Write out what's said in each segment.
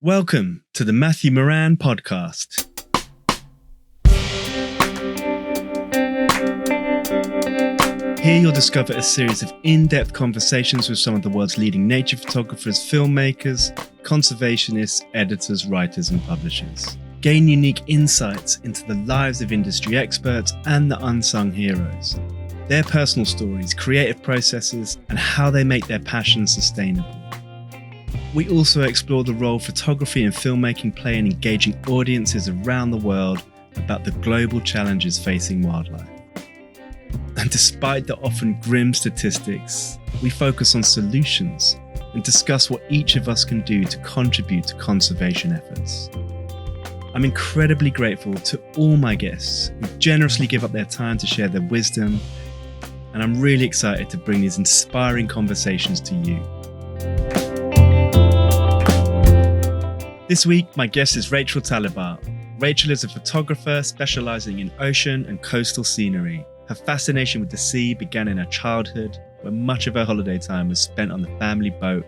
Welcome to the Matthew Moran podcast. Here you'll discover a series of in-depth conversations with some of the world's leading nature photographers, filmmakers, conservationists, editors, writers, and publishers. Gain unique insights into the lives of industry experts and the unsung heroes, their personal stories, creative processes, and how they make their passion sustainable. We also explore the role photography and filmmaking play in engaging audiences around the world about the global challenges facing wildlife. And despite the often grim statistics, we focus on solutions and discuss what each of us can do to contribute to conservation efforts. I'm incredibly grateful to all my guests who generously give up their time to share their wisdom, and I'm really excited to bring these inspiring conversations to you. This week, my guest is Rachael Talibart. Rachael is a photographer specializing in ocean and coastal scenery. Her fascination with the sea began in her childhood, where much of her holiday time was spent on the family boat,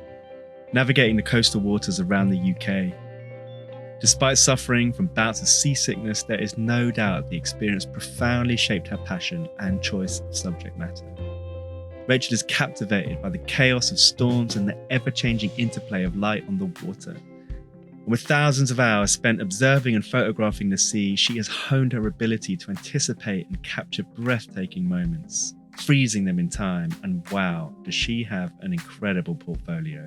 navigating the coastal waters around the UK. Despite suffering from bouts of seasickness, there is no doubt the experience profoundly shaped her passion and choice of subject matter. Rachael is captivated by the chaos of storms and the ever-changing interplay of light on the water. With thousands of hours spent observing and photographing the sea, she has honed her ability to anticipate and capture breathtaking moments, freezing them in time, and wow, does she have an incredible portfolio.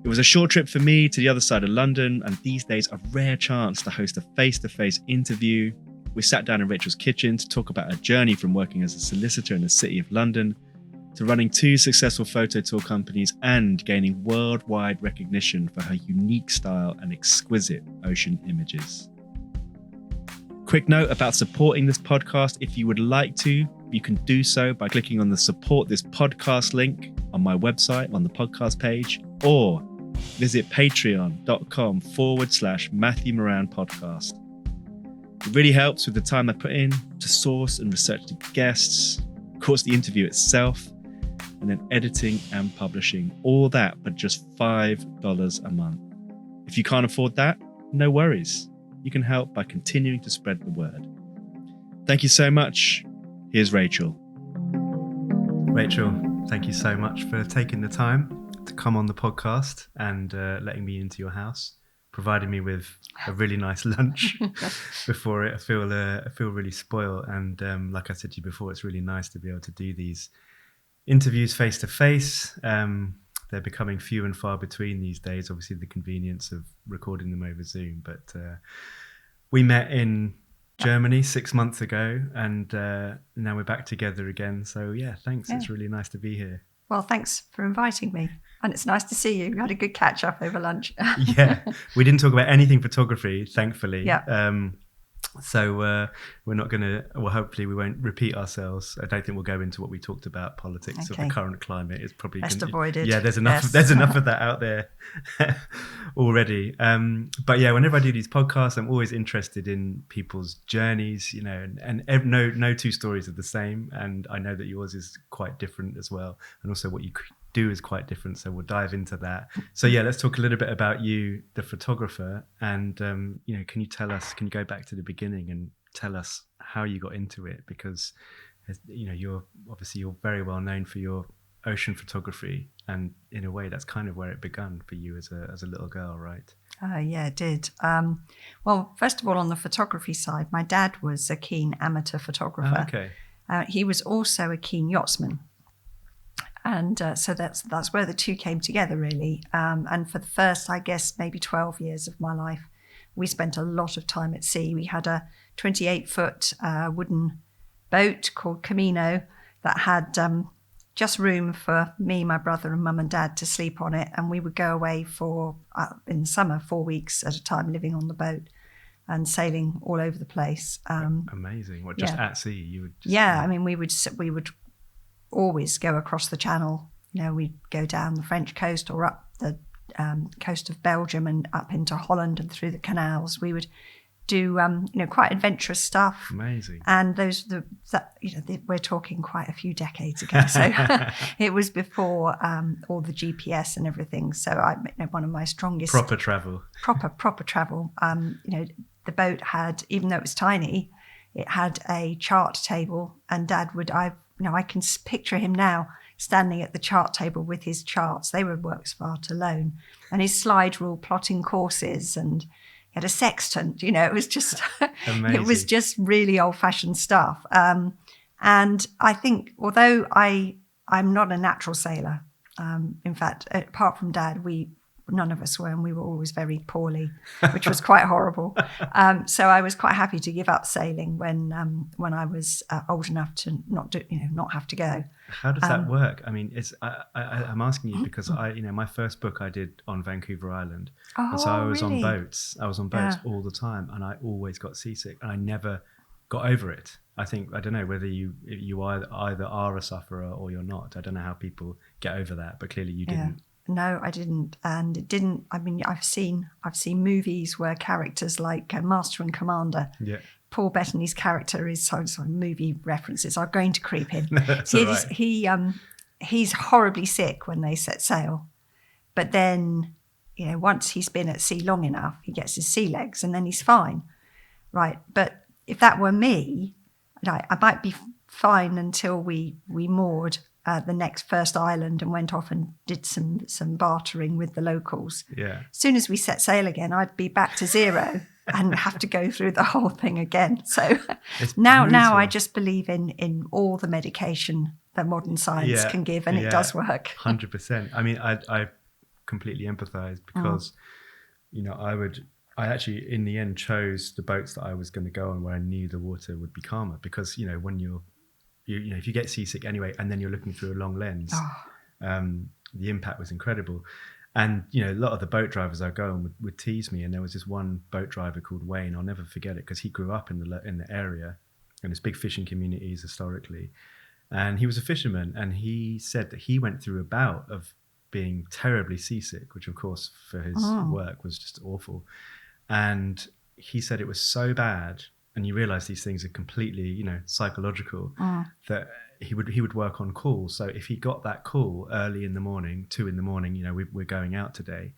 It was a short trip for me to the other side of London, and these days a rare chance to host a face-to-face interview. We sat down in Rachael's kitchen to talk about her journey from working as a solicitor in the City of London to running 2 successful photo tour companies and gaining worldwide recognition for her unique style and exquisite ocean images. Quick note about supporting this podcast. If you would like to, you can do so by clicking on the support this podcast link on my website on the podcast page, or visit patreon.com/Matthew Moran podcast. It really helps with the time I put in to source and research the guests, of course the interview itself, and then editing and publishing, all that but just $5 a month. If you can't afford that, no worries. You can help by continuing to spread the word. Thank you so much. Here's Rachael. Rachael, thank you so much for taking the time to come on the podcast and letting me into your house, providing me with a really nice lunch before it. I feel really spoiled, and like I said to you before, it's really nice to be able to do these interviews face to face. They're becoming few and far between these days, obviously the convenience of recording them over Zoom. But we met in Germany 6 months ago, and now we're back together again. So yeah, thanks. Yeah. It's really nice to be here. Well, thanks for inviting me. And it's nice to see you. We had a good catch up over lunch. Yeah, we didn't talk about anything photography, thankfully. Yeah. So we're not going to, well, hopefully we won't repeat ourselves. I don't think we'll go into what we talked about, politics of the current climate. It's probably best avoided. Yeah, there's enough of that out there already. But yeah, whenever I do these podcasts, I'm always interested in people's journeys, you know, and no 2 stories are the same. And I know that yours is quite different as well. And also what you do is quite different, so we'll dive into that. So yeah, let's talk a little bit about you, the photographer, and you know, can you go back to the beginning and tell us how you got into it? Because you know, you're very well known for your ocean photography, and in a way that's kind of where it began for you as a little girl, right? Yeah, it did. Well, first of all, on the photography side, my dad was a keen amateur photographer. Okay. He was also a keen yachtsman. And so that's where the two came together, really. And for the first, I guess, maybe 12 years of my life, we spent a lot of time at sea. We had a 28-foot wooden boat called Camino that had just room for me, my brother, and mum and dad to sleep on it. And we would go away for, in the summer, 4 weeks at a time, living on the boat and sailing all over the place. Amazing. What, just at sea? You would just, yeah, I mean, we would always go across the channel. You know, we'd go down the French coast or up the coast of Belgium and up into Holland and through the canals. We would do quite adventurous stuff. Amazing. And we're talking quite a few decades ago, so it was before all the GPS and everything. So one of my strongest proper travel. The boat had, even though it was tiny, it had a chart table, and Dad I can picture him now standing at the chart table with his charts. They were works of art alone, and his slide rule plotting courses, and he had a sextant. It was just it was just really old-fashioned stuff. And I think, although I'm not a natural sailor, in fact, apart from Dad, none of us were, and we were always very poorly, which was quite horrible. So I was quite happy to give up sailing when I was old enough to not have to go. How does that work? I mean, I'm asking you because my first book I did on Vancouver Island, and so I was really? on boats. I was on boats all the time, and I always got seasick, and I never got over it. I don't know whether you either are a sufferer or you're not. I don't know how people get over that, but clearly you didn't. No, I didn't, and it didn't. I mean, I've seen movies where characters like Master and Commander. Yeah. Paul Bettany's character is some movie references are going to creep in. That's all right. He's horribly sick when they set sail, but then once he's been at sea long enough, he gets his sea legs, and then he's fine, right? But if that were me, I might be fine until we moored the next first island and went off and did some bartering with the locals. Yeah. As soon as we set sail again, I'd be back to zero and have to go through the whole thing again. So now I just believe in all the medication that modern science can give, and it does work. 100%. I mean, I completely empathise because, I actually in the end chose the boats that I was going to go on where I knew the water would be calmer, because when if you get seasick anyway, and then you're looking through a long lens, the impact was incredible. And, a lot of the boat drivers I go on would tease me. And there was this one boat driver called Wayne. I'll never forget it, because he grew up in the area, and there's big fishing communities historically. And he was a fisherman, and he said that he went through a bout of being terribly seasick, which of course for his work was just awful. And he said it was so bad, and you realize these things are completely, psychological, that he would work on call. So if he got that call early in the morning, 2 a.m, we're going out today,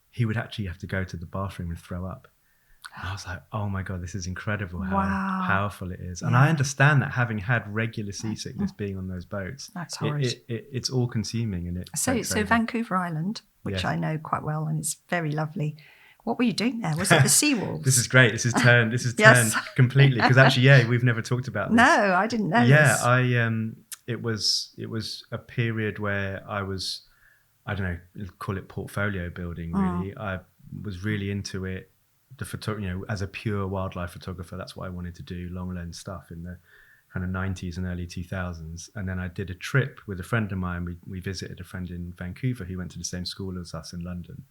he would actually have to go to the bathroom and throw up. And I was like, oh my God, this is incredible how powerful it is. And I understand that, having had regular seasickness being on those boats. That's horrid. It's all consuming. And So Vancouver Island, which I know quite well, and it's very lovely. What were you doing there? Was it the seawalls? This is great. This is turned completely, because actually, we've never talked about this. No, I didn't know this. Yeah, it was a period where I was, I don't know, call it portfolio building, really. I was really into it. As a pure wildlife photographer, that's what I wanted to do, long lens stuff in the kind of 90s and early 2000s. And then I did a trip with a friend of mine. We visited a friend in Vancouver who went to the same school as us in London.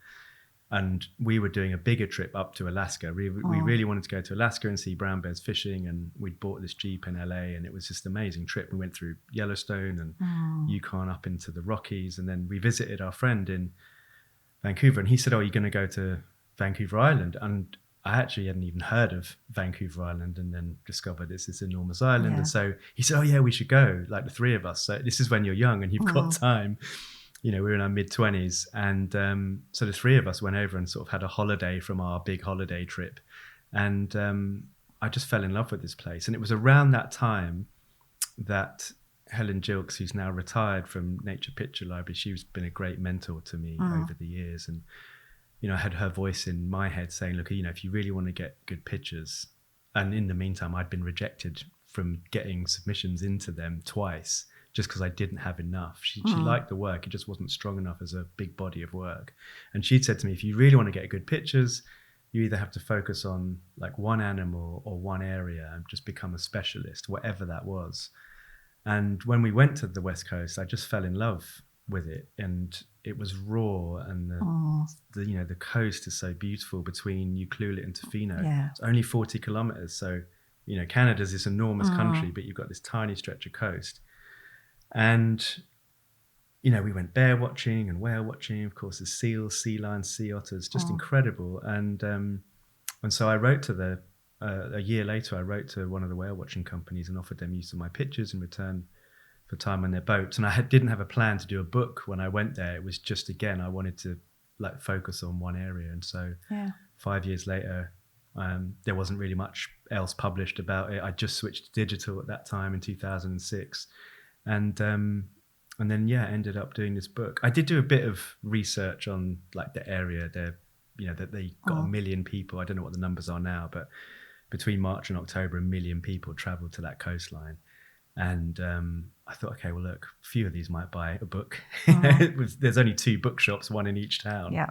And we were doing a bigger trip up to Alaska. We really wanted to go to Alaska and see brown bears fishing. And we'd bought this Jeep in LA, and it was just an amazing trip. We went through Yellowstone and Yukon up into the Rockies. And then we visited our friend in Vancouver, and he said, "Oh, you're going to go to Vancouver Island?" And I actually hadn't even heard of Vancouver Island, and then discovered it's this enormous island. And so he said, "Oh yeah, we should go, like the 3 of us." So this is when you're young and you've got time. We're in our mid-20s. And so the 3 of us went over and sort of had a holiday from our big holiday trip. And I just fell in love with this place. And it was around that time that Helen Gilkes, who's now retired from Nature Picture Library, she's been a great mentor to me over the years. And, I had her voice in my head saying, look, if you really want to get good pictures. And in the meantime, I'd been rejected from getting submissions into them twice, just because I didn't have enough. She liked the work, it just wasn't strong enough as a big body of work. And she'd said to me, if you really want to get good pictures, you either have to focus on like one animal or one area and just become a specialist, whatever that was. And when we went to the West Coast, I just fell in love with it. And it was raw, and the coast is so beautiful between Ucluelet and Tofino. Yeah. It's only 40 kilometers. So, Canada's this enormous country, but you've got this tiny stretch of coast. And, we went bear watching and whale watching. Of course, there's seals, sea lions, sea otters, just incredible. And so I wrote to the a year later, I wrote to one of the whale watching companies and offered them use of my pictures in return for time on their boats. And I didn't have a plan to do a book when I went there. It was just, again, I wanted to like focus on one area. And so 5 years later, there wasn't really much else published about it. I just switched to digital at that time in 2006. And then, ended up doing this book. I did do a bit of research on like the area there, that they got 1 million people. I don't know what the numbers are now, but between March and October, 1 million people traveled to that coastline. And I thought, okay, well, look, a few of these might buy a book. There's only 2 bookshops, one in each town. Yeah.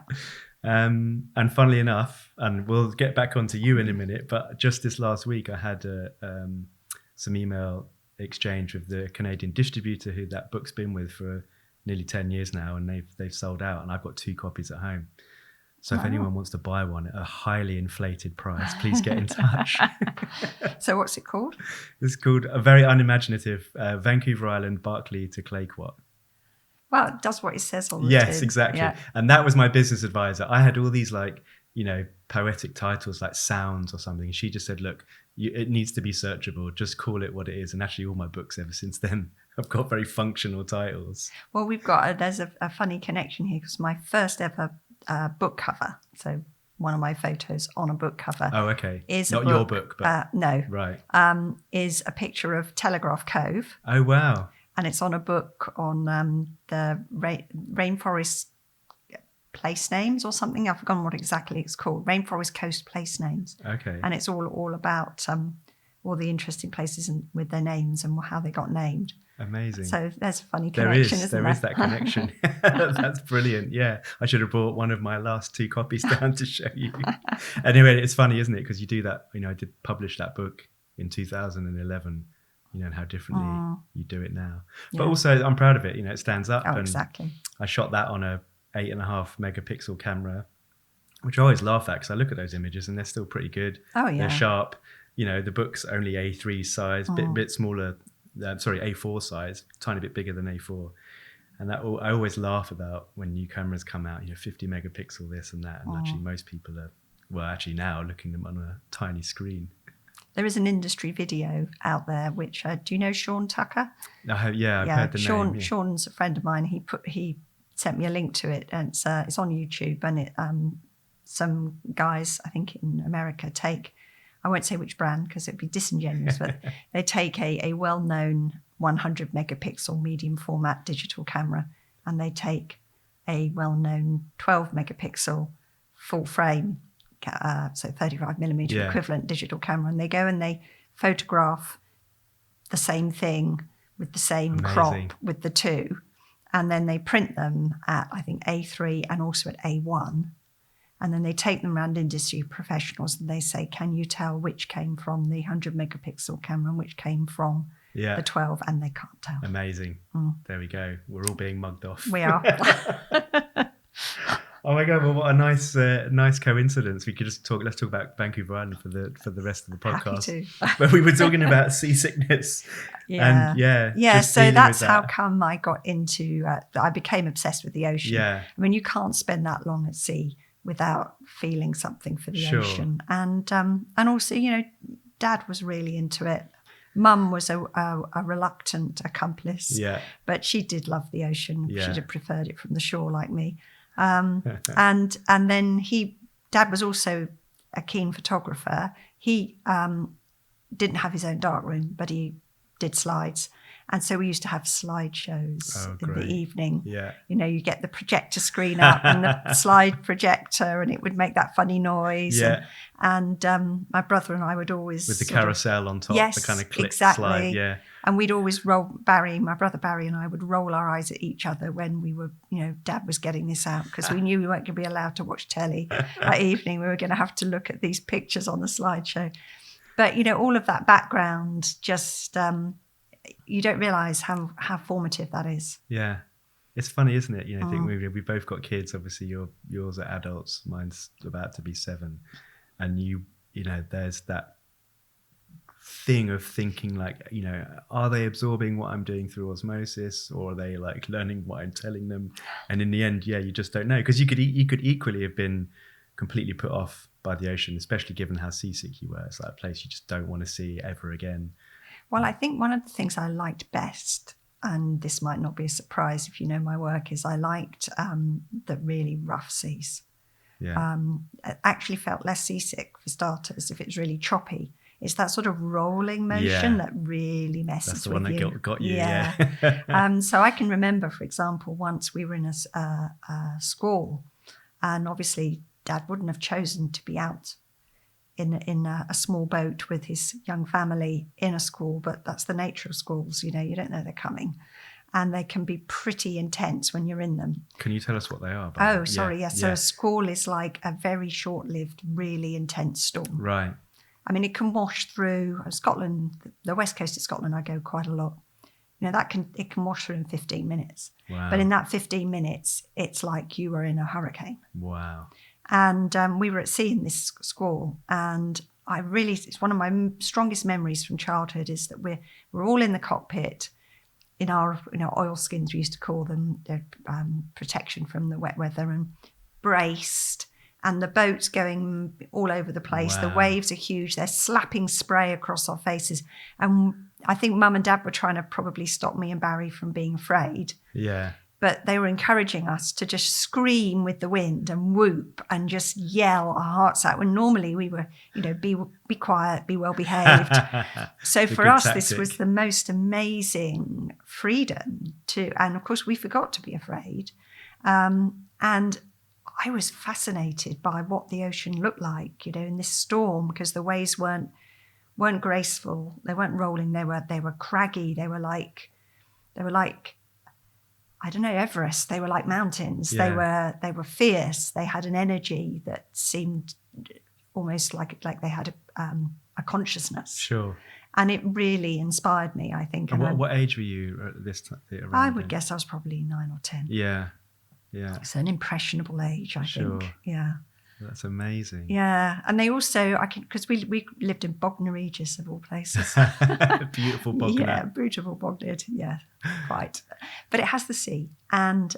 And funnily enough, and we'll get back onto you in a minute, but just this last week, I had some email exchange with the Canadian distributor who that book's been with for nearly 10 years now, and they've sold out, and I've got 2 copies at home. So if anyone wants to buy one at a highly inflated price, please get in touch. So what's it called? It's called a very unimaginative Vancouver Island, Barkly to Clayquot. Well, it does what it says on the Yes, tin. exactly. Yeah. And that was my business advisor. I had all these poetic titles like Sounds or something. She just said, look, it needs to be searchable. Just call it what it is. And actually all my books ever since then have got very functional titles. Well, there's a funny connection here because my first ever book cover, so one of my photos on a book cover. Oh, okay. Is not your book, but no. Right. Is a picture of Telegraph Cove. Oh, wow. And it's on a book on the rainforest place names or something. I've forgotten what exactly it's called. Rainforest coast place names. Okay. And it's all about all the interesting places with their names and how they got named. Amazing. So there's a funny connection, isn't there? There is that connection. That's brilliant. Yeah. I should have brought one of my last 2 copies down to show you. Anyway, it's funny, isn't it? Because you do that, I did publish that book in 2011, and how differently you do it now. But also I'm proud of it. It stands up. Oh, and exactly. I shot that on a 8.5 megapixel camera, which I always laugh at because I look at those images and they're still pretty good. Oh, yeah. They're sharp. The book's only A3 size, bit smaller. A4 size, tiny bit bigger than A4. And that I always laugh about when new cameras come out, 50 megapixel this and that. And actually most people are, now looking at them on a tiny screen. There is an industry video out there, which, do you know Sean Tucker? I've heard the name. Yeah. Sean's a friend of mine. He sent me a link to it, and it's on YouTube. And some guys, I think in America, I won't say which brand because it'd be disingenuous, but they take a well-known 100 megapixel medium format digital camera, and they take a well-known 12 megapixel full frame, so 35 millimeter equivalent digital camera, and they go and they photograph the same thing with the same crop with the 2, and then they print them at, I think, A3 and also at A1. And then they take them around industry professionals and they say, can you tell which came from the 100 megapixel camera and which came from the 12? And they can't tell. Amazing. There we go. We're all being mugged off. We are. Oh my God! Well, what a nice coincidence. We could just let's talk about Vancouver Island for the rest of the podcast. Happy to. But we were talking about seasickness. Yeah. And so that's how come I got into. I became obsessed with the ocean. Yeah. I mean, you can't spend that long at sea without feeling something for the ocean. And also, Dad was really into it. Mum was a reluctant accomplice. Yeah. But she did love the ocean. Yeah. She'd have preferred it from the shore like me. And then Dad was also a keen photographer. He didn't have his own darkroom, but he did slides. And so we used to have slideshows in the evening. Yeah. You get the projector screen up and the slide projector, and it would make that funny noise. Yeah. And my brother and I would always... With the carousel on top, the kind of click slide. Yeah. And we'd always my brother Barry and I would roll our eyes at each other when we were, Dad was getting this out, because we knew we weren't going to be allowed to watch telly that evening. We were going to have to look at these pictures on the slideshow. But, all of that background just... you don't realise how formative that is. Yeah. It's funny, isn't it? I think we both got kids. Obviously, yours are adults. Mine's about to be 7. And there's that thing of thinking like, are they absorbing what I'm doing through osmosis, or are they like learning what I'm telling them? And in the end, you just don't know, because you could equally have been completely put off by the ocean, especially given how seasick you were? It's like a place you just don't want to see ever again. Well, I think one of the things I liked best, and this might not be a surprise if you know my work, is I liked the really rough seas. Yeah. I actually felt less seasick, for starters, if it's really choppy. It's that sort of rolling motion that really messes That's the with one you. that got you. Yeah. So I can remember, for example, once we were in a squall, and obviously Dad wouldn't have chosen to be out in a small boat with his young family in a squall, but that's the nature of squalls. You don't know they're coming. And they can be pretty intense when you're in them. Can you tell us what they are? Oh, sorry, yes. So a squall is like a very short-lived, really intense storm. Right. I mean, it can wash through Scotland, the west coast of Scotland. I go quite a lot. It can wash through in 15 minutes. Wow. But in that 15 minutes, it's like you were in a hurricane. Wow. And we were at sea in this squall, and it's one of my strongest memories from childhood is that we're all in the cockpit in our oilskins, we used to call them, protection from the wet weather, and braced, and the boat's going all over the place. Wow. The waves are huge. They're slapping spray across our faces. And I think Mum and Dad were trying to probably stop me and Barry from being afraid. Yeah. But they were encouraging us to just scream with the wind and whoop and just yell our hearts out. When normally we were, be quiet, be well behaved. So for us, this was the most amazing freedom and of course we forgot to be afraid. And I was fascinated by what the ocean looked like, in this storm, because the waves weren't graceful. They weren't rolling. They were craggy. They were like, I don't know, Everest. They were like mountains. Yeah. They were fierce. They had an energy that seemed almost like they had a consciousness. Sure. And it really inspired me, I think. And what age were you at this time? I would guess I was probably 9 or 10. Yeah. Yeah. So an impressionable age, I think. Yeah. That's amazing. Yeah, and they also, because we lived in Bognor Regis of all places. Beautiful Bognor. Yeah, beautiful Bognor, yeah, quite. But it has the sea. And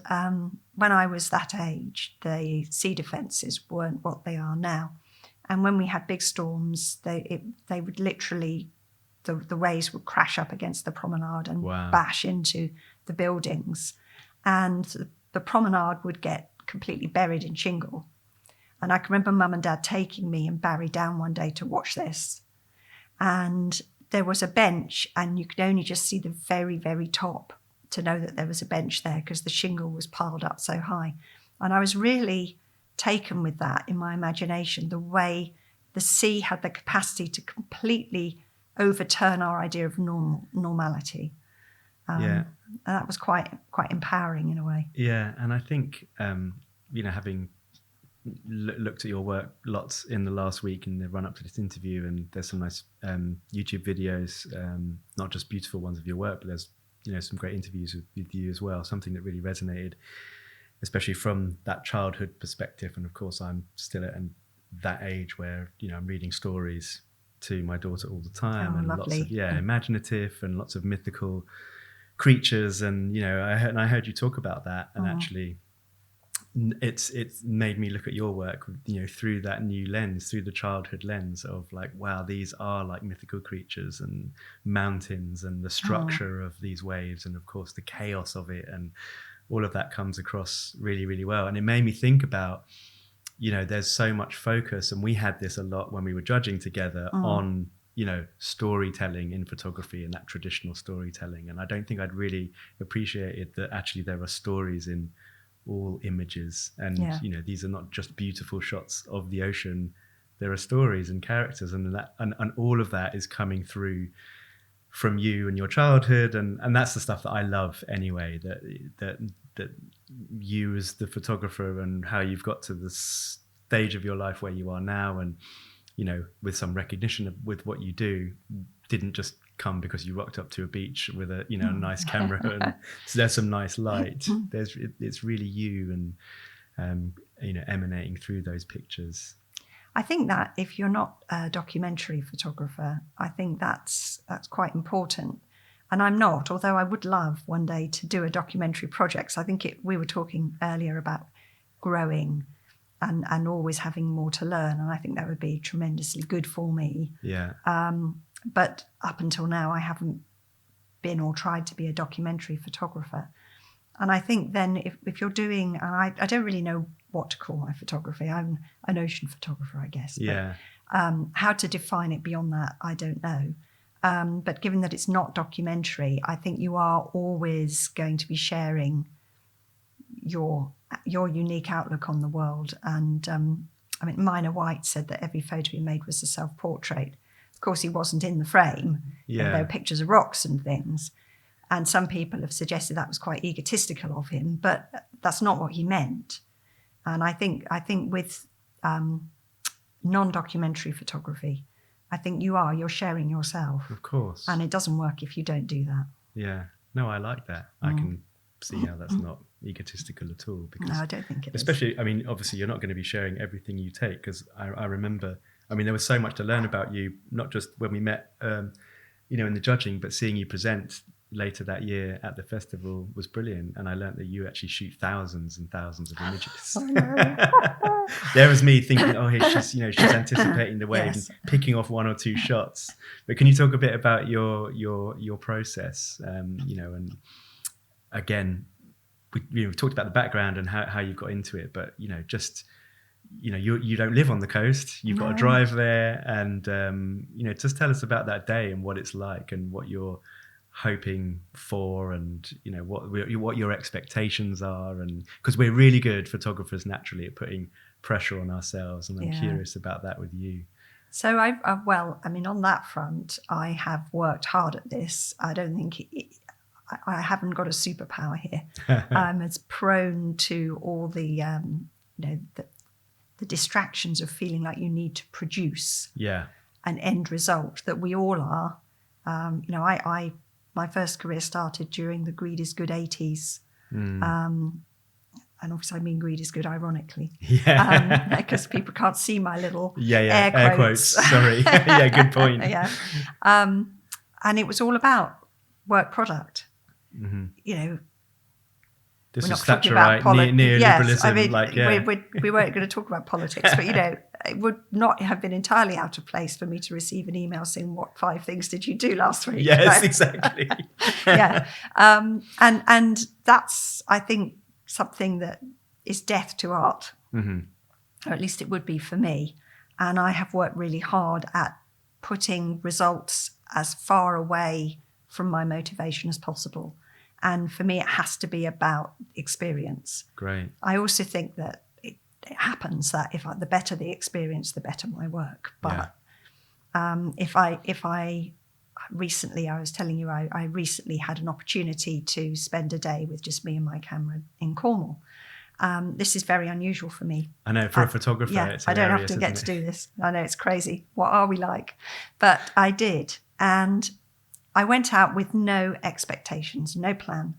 when I was that age, the sea defences weren't what they are now. And when we had big storms, they would literally, the waves would crash up against the promenade and bash into the buildings. And the promenade would get completely buried in shingle. And I can remember Mum and Dad taking me and Barry down one day to watch this. And there was a bench, and you could only just see the very, very top to know that there was a bench there because the shingle was piled up so high. And I was really taken with that in my imagination, the way the sea had the capacity to completely overturn our idea of normality. And that was quite empowering in a way. Yeah, and I think, having looked at your work lots in the last week in the run up to this interview, and there's some nice YouTube videos, not just beautiful ones of your work, but there's some great interviews with you as well. Something that really resonated, especially from that childhood perspective. And of course, I'm still at that age where I'm reading stories to my daughter all the time, and lovely. Lots of imaginative and lots of mythical creatures. And I heard you talk about that, and actually it's made me look at your work through that new lens, through the childhood lens of like, wow, these are like mythical creatures and mountains and the structure of these waves, and of course the chaos of it, and all of that comes across really, really well. And it made me think about there's so much focus, and we had this a lot when we were judging together on storytelling in photography and that traditional storytelling. And I don't think I'd really appreciated that actually there are stories in all images, and these are not just beautiful shots of the ocean. There are stories and characters, and all of that is coming through from you and your childhood, and that's the stuff that I love anyway. That you as the photographer, and how you've got to the stage of your life where you are now, and with some recognition with what you do, didn't just come because you rocked up to a beach with a nice camera and so there's some nice light. It's really you, and emanating through those pictures. I think that if you're not a documentary photographer, I think that's quite important. And I'm not, although I would love one day to do a documentary project. So I think we were talking earlier about growing and always having more to learn. And I think that would be tremendously good for me. Yeah. But up until now, I haven't been or tried to be a documentary photographer. And I think then if you're doing, and I don't really know what to call my photography. I'm an ocean photographer, I guess. Yeah. But, how to define it beyond that, I don't know. But given that it's not documentary, I think you are always going to be sharing your unique outlook on the world. And I mean, Minor White said that every photo he made was a self-portrait. Of course, he wasn't in the frame. Yeah. There were pictures of rocks and things. And some people have suggested that was quite egotistical of him, but that's not what he meant. And I think with non-documentary photography, I think you're sharing yourself. Of course. And it doesn't work if you don't do that. Yeah. No, I like that. I can see how that's not egotistical at all. Because no, I don't think it is. Especially, I mean, obviously you're not going to be sharing everything you take, because I remember, I mean, there was so much to learn about you, not just when we met, in the judging, but seeing you present later that year at the festival was brilliant. And I learned that you actually shoot thousands and thousands of images. Oh, no. There was me thinking, oh, she's anticipating the wave and picking off one or two shots. But can you talk a bit about your process? And again, we've talked about the background and how you got into it, but you don't live on the coast. You've got to drive there, and just tell us about that day and what it's like and what you're hoping for, and what your expectations are. And because we're really good photographers naturally at putting pressure on ourselves, and I'm curious about that with you. So on that front, I have worked hard at this. I don't think I haven't got a superpower here. I'm as prone to all the distractions of feeling like you need to produce an end result that we all are. My first career started during the Greed is Good 80s. And obviously I mean greed is good, ironically. Yeah. Because people can't see my little air quotes. Sorry. Yeah, good point. Yeah. And it was all about work product. Mm-hmm. This we're is not talking about neoliberalism. Yes, I mean, we weren't going to talk about politics, but it would not have been entirely out of place for me to receive an email saying, "What 5 things did you do last week?" Yes, right? exactly. Yeah, and that's, I think, something that is death to art, or at least it would be for me. And I have worked really hard at putting results as far away from my motivation as possible. And for me, it has to be about experience. Great. I also think that it happens that the better the experience, the better my work. But if I recently, I was telling you, I recently had an opportunity to spend a day with just me and my camera in Cornwall. This is very unusual for me. I know, for a photographer, it's hilarious, I don't have to get to do this. I know, it's crazy. What are we like? But I did. And I went out with no expectations, no plan.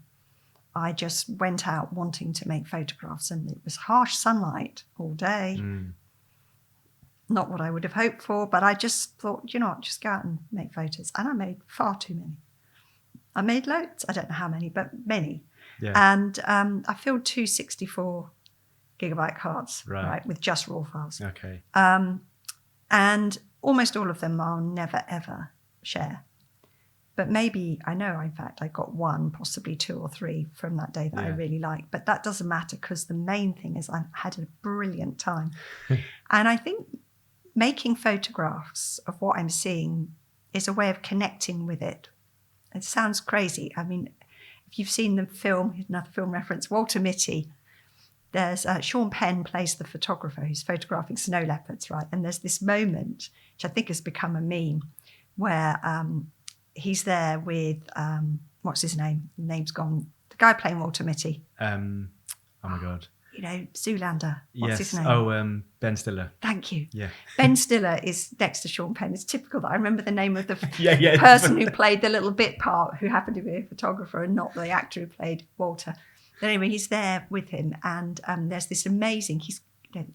I just went out wanting to make photographs, and it was harsh sunlight all day. Not what I would have hoped for, but I just thought, just go out and make photos. And I made far too many. I made loads. I don't know how many, but many. Yeah. And I filled 2 64 gigabyte cards, right, with just raw files. Okay. And almost all of them I'll never, ever share. But maybe, I know, in fact, I got 1, possibly 2 or 3 from that day that I really liked. But that doesn't matter, because the main thing is I had a brilliant time. And I think making photographs of what I'm seeing is a way of connecting with it. It sounds crazy. I mean, if you've seen the film, another film reference, Walter Mitty, there's Sean Penn plays the photographer who's photographing snow leopards, right? And there's this moment, which I think has become a meme, where he's there with, what's his name? The name's gone. The guy playing Walter Mitty. Oh my God. Zoolander. What's his name? Oh, Ben Stiller. Thank you. Yeah. Ben Stiller is next to Sean Penn. It's typical that I remember the name of the yeah. person who played the little bit part, who happened to be a photographer and not the actor who played Walter. But anyway, he's there with him, and there's this amazing,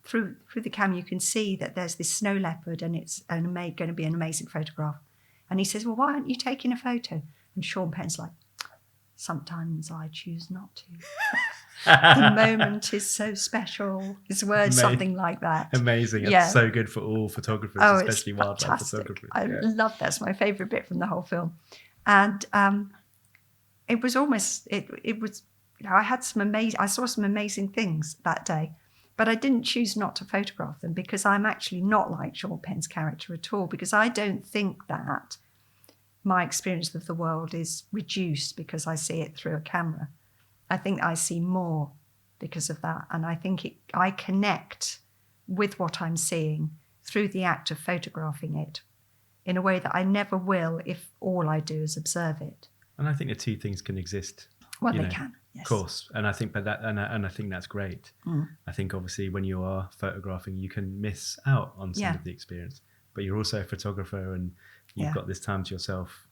through the camera you can see that there's this snow leopard, and it's going to be an amazing photograph. And he says, well, why aren't you taking a photo? And Sean Penn's like, sometimes I choose not to. The moment is so special. His words, something like that. Amazing. Yeah. It's so good for all photographers, especially wildlife photography. I love that's my favourite bit from the whole film. And it was almost, it was, I saw some amazing things that day, but I didn't choose not to photograph them because I'm actually not like Sean Penn's character at all, because I don't think that my experience of the world is reduced because I see it through a camera. I think I see more because of that. And I think I connect with what I'm seeing through the act of photographing it in a way that I never will if all I do is observe it. And I think the two things can exist. Well, they can, yes. Of course. And I think I think that's great. I think obviously when you are photographing, you can miss out on some of the experience, but you're also a photographer and you've got this time to yourself,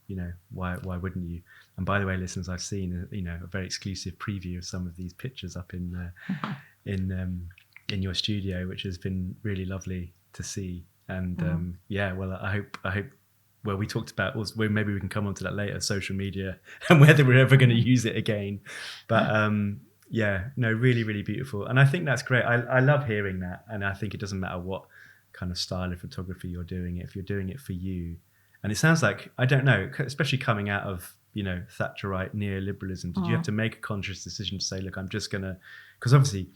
why wouldn't you? And by the way, listeners, I've seen, a very exclusive preview of some of these pictures up in your studio, which has been really lovely to see. And I hope, well, we talked about, maybe we can come on to that later, social media and whether we're ever going to use it again. But really, really beautiful. And I think that's great. I love hearing that. And I think it doesn't matter what kind of style of photography you're doing, if you're doing it for you. And it sounds like, I don't know, especially coming out of, Thatcherite neoliberalism, did you have to make a conscious decision to say, look, I'm just going to, because obviously,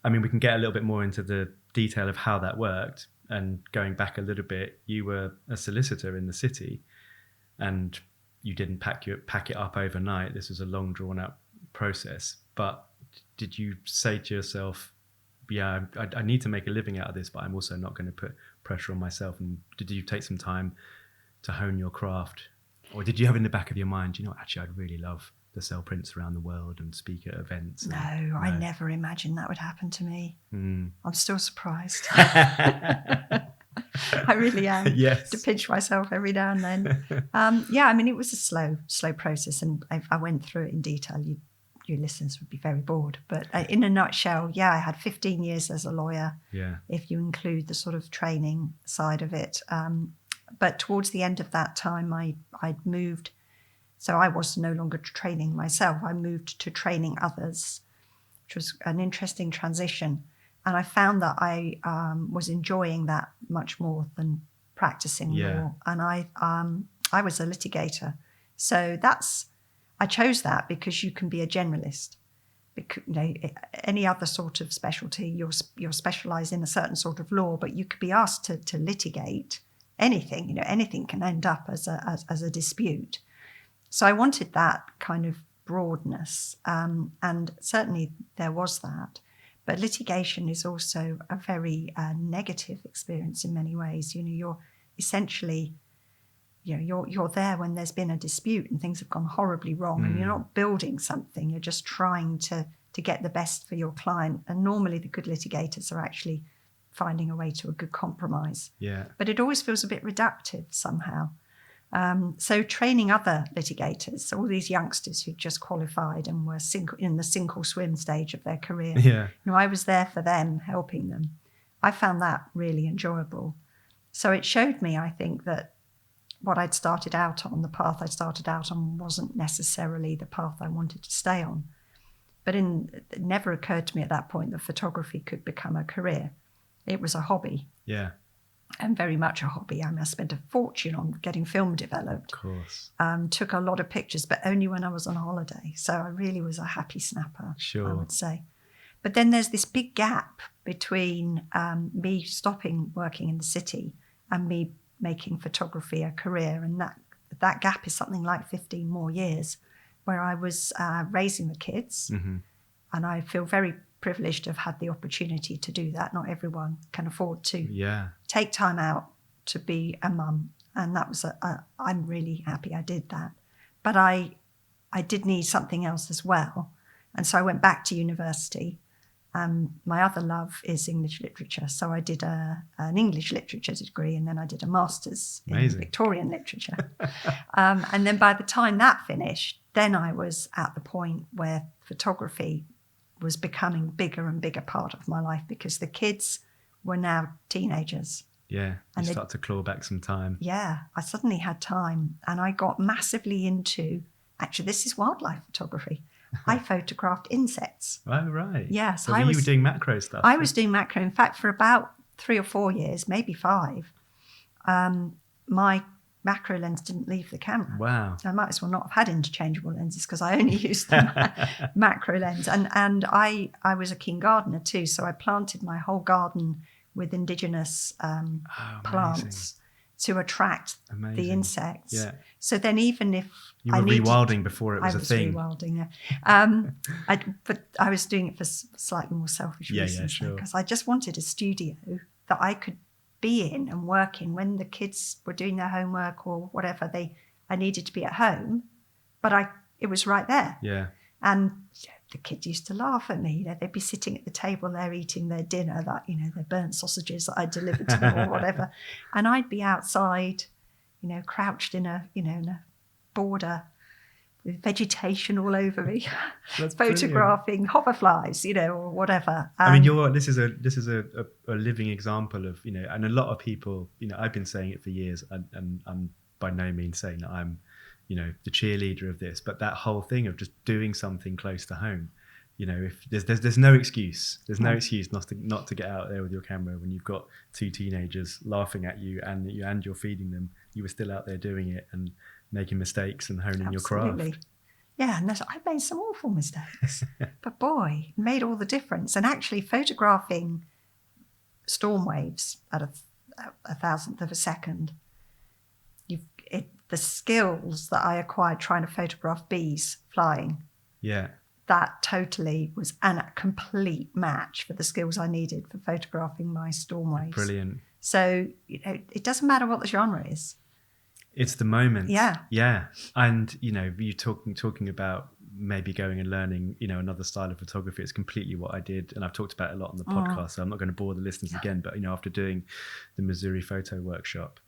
we can get a little bit more into the detail of how that worked. And going back a little bit, you were a solicitor in the city and you didn't pack it up overnight. This was a long drawn out process. But did you say to yourself, I need to make a living out of this, but I'm also not going to put pressure on myself? And did you take some time to hone your craft? Or did you have in the back of your mind, actually, I'd really love to sell prints around the world and speak at events? No, I never imagined that would happen to me. I'm still surprised. I really am. Yes. To pinch myself every now and then. It was a slow process, and I went through it in detail. Your listeners would be very bored. But in a nutshell, I had 15 years as a lawyer, if you include the sort of training side of it. But towards the end of that time, I'd moved. So I was no longer training myself. I moved to training others, which was an interesting transition. And I found that I was enjoying that much more than practicing law. And I was a litigator. So I chose that because you can be a generalist. Because, any other sort of specialty, you're specialised in a certain sort of law, but you could be asked to litigate anything. Anything can end up as a dispute. So I wanted that kind of broadness, and certainly there was that. But litigation is also a very negative experience in many ways. You're essentially, you're there when there's been a dispute and things have gone horribly wrong, and you're not building something. You're just trying to get the best for your client. And normally the good litigators are actually finding a way to a good compromise. Yeah. But it always feels a bit reductive somehow. So training other litigators, all these youngsters who just qualified and were in the sink or swim stage of their career. Yeah. I was there for them, helping them. I found that really enjoyable. So it showed me, I think, that what I'd started out on, the path I started out on, wasn't necessarily the path I wanted to stay on. But it never occurred to me at that point that photography could become a career. It was a hobby. Yeah. And very much a hobby. I spent a fortune on getting film developed. Of course. Took a lot of pictures, but only when I was on holiday. So I really was a happy snapper, sure. I would say. But then there's this big gap between me stopping working in the city and me making photography a career. And that gap is something like 15 more years, where I was raising the kids. Mm-hmm. And I feel very privileged to have had the opportunity to do that. Not everyone can afford to take time out to be a mum. And that was I'm really happy I did that. But I did need something else as well. And so I went back to university. My other love is English literature. So I did an English literature degree, and then I did a master's in Victorian literature. And then by the time that finished, then I was at the point where photography was becoming bigger and bigger part of my life, because the kids were now teenagers. Yeah, and you start to claw back some time. Yeah, I suddenly had time, and I got massively into, actually, this is wildlife photography. I photographed insects. insects. Oh, right. Yes, So you were doing macro stuff? I was doing macro. In fact, for about 3 or 4 years, maybe 5, my macro lens didn't leave the camera. Wow. So I might as well not have had interchangeable lenses because I only used the macro lens. And I was a keen gardener too, so I planted my whole garden with indigenous plants to attract the insects. Yeah. So then even if you were rewilding before it was a thing. I was rewilding, yeah. But I was doing it for slightly more selfish reasons. Sure. Because I just wanted a studio that I could be in and work in when the kids were doing their homework or whatever. I needed to be at home, but it was right there. Yeah. And the kids used to laugh at me. They'd be sitting at the table there eating their dinner, their burnt sausages that I delivered to them or whatever, and I'd be outside, crouched in a border with vegetation all over me, photographing hoverflies, or whatever. I mean, this is a living example of, and a lot of people, I've been saying it for years, and I'm by no means saying that I'm, the cheerleader of this, but that whole thing of just doing something close to home, if there's no excuse, not to get out there with your camera when you've got 2 teenagers laughing at you and you're feeding them. You were still out there doing it and making mistakes and honing your craft. Yeah, and I've made some awful mistakes, but boy, it made all the difference. And actually photographing storm waves at a thousandth of a second, the skills that I acquired trying to photograph bees flying, that totally was a complete match for the skills I needed for photographing my storm waves. Brilliant. So, it doesn't matter what the genre is. It's the moment. Yeah. And, you talking about maybe going and learning, another style of photography. It's completely what I did. And I've talked about it a lot on the podcast, so I'm not going to bore the listeners again. But, after doing the Missouri photo workshop,